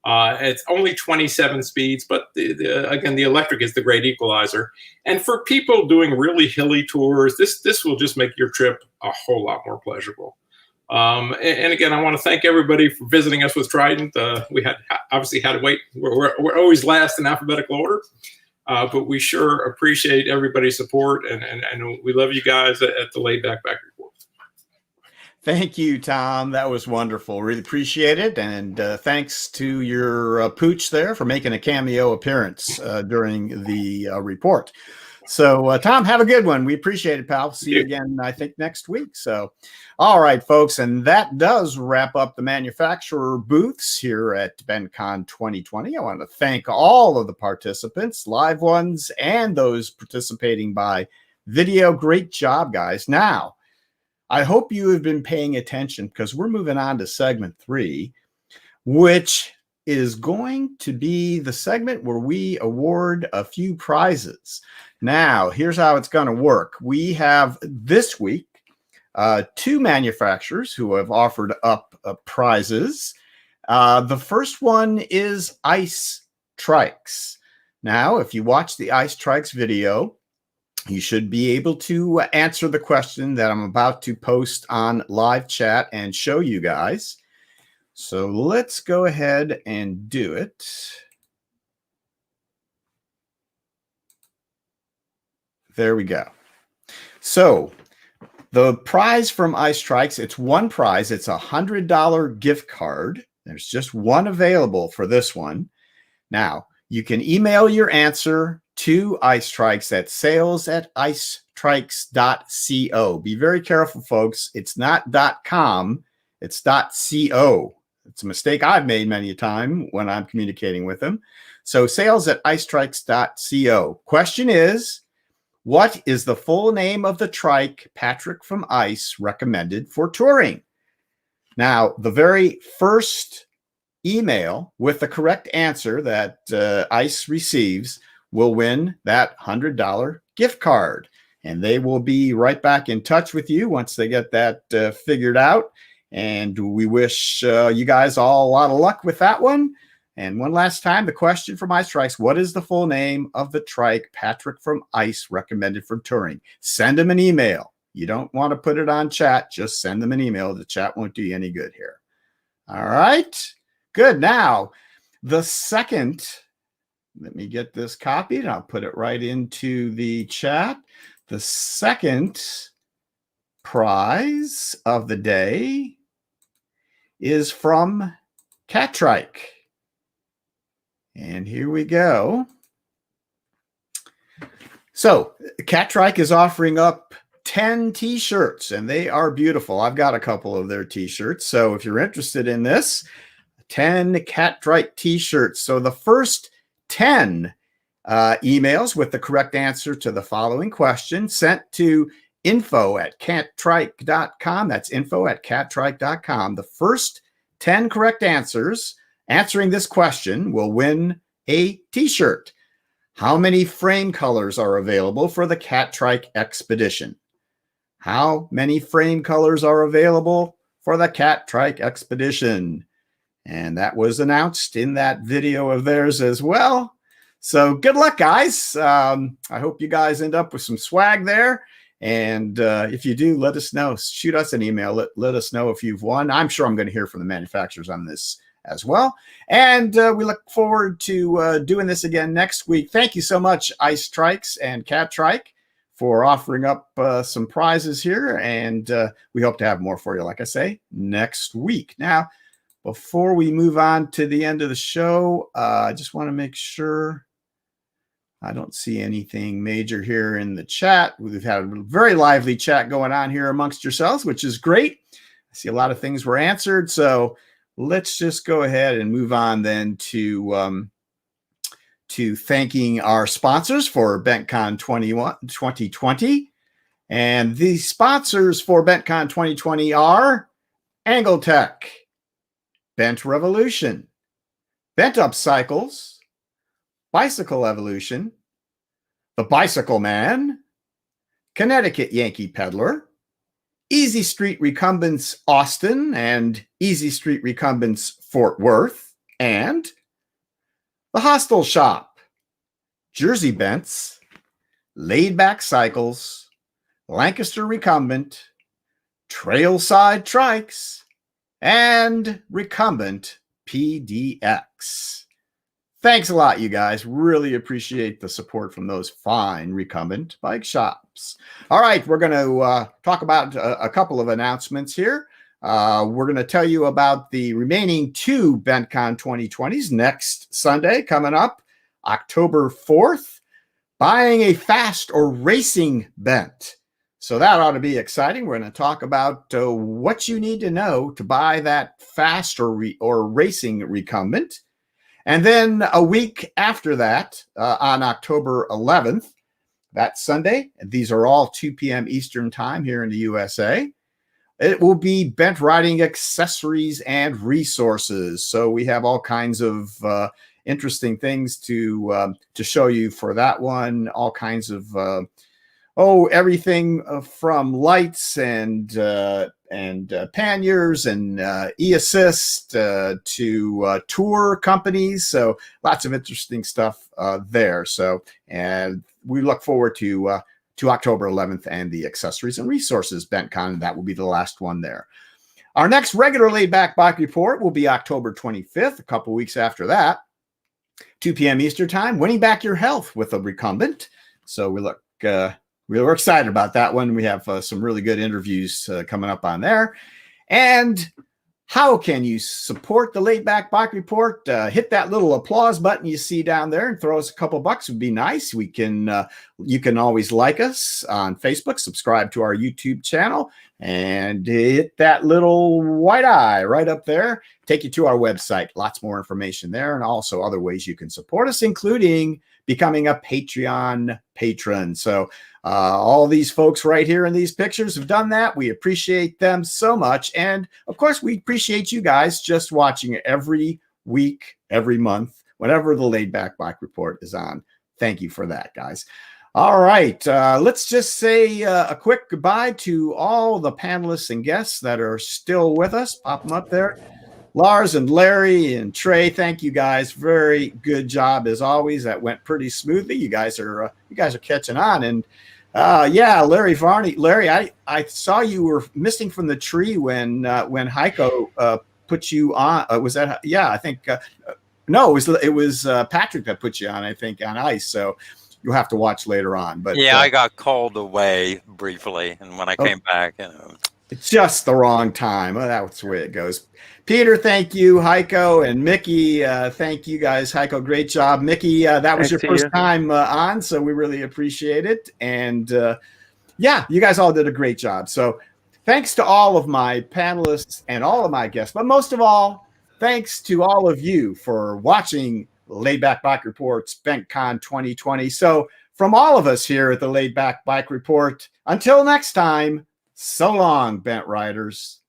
It's only 27 speeds, but again, the electric is the great equalizer. And for people doing really hilly tours, this will just make your trip a whole lot more pleasurable. And again, I want to thank everybody for visiting us with Trident. We obviously had to wait. We're always last in alphabetical order, but we sure appreciate everybody's support, and we love you guys at the Laidback Bike Report. Thank you, Tom. That was wonderful. Really appreciate it. And thanks to your pooch there for making a cameo appearance during the report. So, Tom, have a good one. We appreciate it, pal. See you again, I think, next week. So, all right, folks. And that does wrap up the manufacturer booths here at BentCon 2020. I want to thank all of the participants, live ones, and those participating by video. Great job, guys. Now, I hope you have been paying attention because we're moving on to segment 3, which is going to be the segment where we award a few prizes. Now, here's how it's going to work. We have this week 2 manufacturers who have offered up prizes. The first one is Ice Trikes. Now, if you watch the Ice Trikes video, you should be able to answer the question that I'm about to post on live chat and show you guys. So let's go ahead and do it. There we go. So the prize from Ice Trikes, it's one prize. It's a $100 gift card. There's just one available for this one. Now, you can email your answer to Ice Trikes at sales@icetrikes.co. Be very careful, folks. It's not .com, it's .co. It's a mistake I've made many a time when I'm communicating with them. So sales@icetrikes.co. Question is, what is the full name of the trike Patrick from Ice recommended for touring? Now, the very first email with the correct answer that Ice receives will win that $100 gift card. And they will be right back in touch with you once they get that figured out. And we wish you guys all a lot of luck with that one. And one last time, the question from Ice Trikes, what is the full name of the trike Patrick from Ice recommended for touring? Send them an email. You don't want to put it on chat. Just send them an email. The chat won't do you any good here. All right. Good. Now, the second, let me get this copied. I'll put it right into the chat. The second prize of the day is from Catrike. And here we go. So Catrike is offering up 10 t-shirts, and they are beautiful. I've got a couple of their t-shirts. So if you're interested in this, 10 Catrike t-shirts. So the first 10 emails with the correct answer to the following question sent to info@catrike.com. That's info@catrike.com. The first 10 correct answers answering this question will win a t-shirt. How many frame colors are available for the Catrike Expedition? How many frame colors are available for the Catrike Expedition? And that was announced in that video of theirs as well. So good luck, guys. I hope you guys end up with some swag there. And if you do, let us know. Shoot us an email. Let us know if you've won. I'm sure I'm going to hear from the manufacturers on this as well. And we look forward to doing this again next week. Thank you so much, Ice Trikes and Catrike, for offering up some prizes here, and we hope to have more for you, like I say, next week. Now, before we move on to the end of the show, I just want to make sure I don't see anything major here in the chat. We've had a very lively chat going on here amongst yourselves, which is great. I see a lot of things were answered, so let's just go ahead and move on then to thanking our sponsors for BentCon 2020. And the sponsors for BentCon 2020 are Angletech, Bent Revolution, Bent Up Cycles, Bicycle Evolution, The Bicycle Man, Connecticut Yankee Peddler, Easy Street Recumbents Austin and Easy Street Recumbents Fort Worth, and The Hostel Shop, Jersey Bents, Laidback Cycles, Lancaster Recumbent, Trailside Trikes, and Recumbent PDX. Thanks a lot, you guys. Really appreciate the support from those fine Recumbent bike shops. All right, we're going to talk about a couple of announcements here. We're going to tell you about the remaining 2 BentCon 2020s next Sunday coming up, October 4th. Buying a fast or racing bent. So that ought to be exciting. We're going to talk about what you need to know to buy that fast or racing recumbent. And then a week after that, on October 11th, that Sunday, these are all 2 p.m. Eastern time here in the USA, it will be bent riding accessories and resources. So we have all kinds of interesting things to show you for that one, all kinds of everything from lights and panniers and e-assist to tour companies. So lots of interesting stuff there. So, and we look forward to October 11th and the accessories and resources BentCon. That will be the last one there. Our next regular Laidback Bike Report will be October 25th, a couple weeks after that, 2 p.m. Eastern time, winning back your health with a recumbent. So we look we're excited about that one. We have some really good interviews coming up on there. And how can you support the Laidback Bike Report? Hit that little applause button you see down there and throw us a couple bucks would be nice. We can, you can always like us on Facebook, subscribe to our YouTube channel, and hit that little white eye right up there. Take you to our website. Lots more information there, and also other ways you can support us, including becoming a Patreon patron. So all these folks right here in these pictures have done that. We appreciate them so much. And of course, we appreciate you guys just watching every week, every month, whenever the Laidback Bike Report is on. Thank you for that, guys. All right, let's just say a quick goodbye to all the panelists and guests that are still with us. Pop them up there. Lars and Larry and Trey, thank you guys. Very good job as always. That went pretty smoothly. You guys are catching on. And yeah, Larry Varney, Larry, I saw you were missing from the tree when Heiko put you on. Was that? Yeah, I think. No, it was Patrick that put you on. I think on ice. So you'll have to watch later on. But yeah, I got called away briefly, and when I came back, it's just the wrong time. Well, that's the way it goes. Peter, thank you. Heiko and Mickey, thank you guys. Heiko, great job. Mickey, that was your first time on, so we really appreciate it. And yeah, you guys all did a great job. So thanks to all of my panelists and all of my guests, but most of all, thanks to all of you for watching Laidback Bike Report's BentCon 2020. So from all of us here at the Laidback Bike Report, until next time, so long, Bent Riders.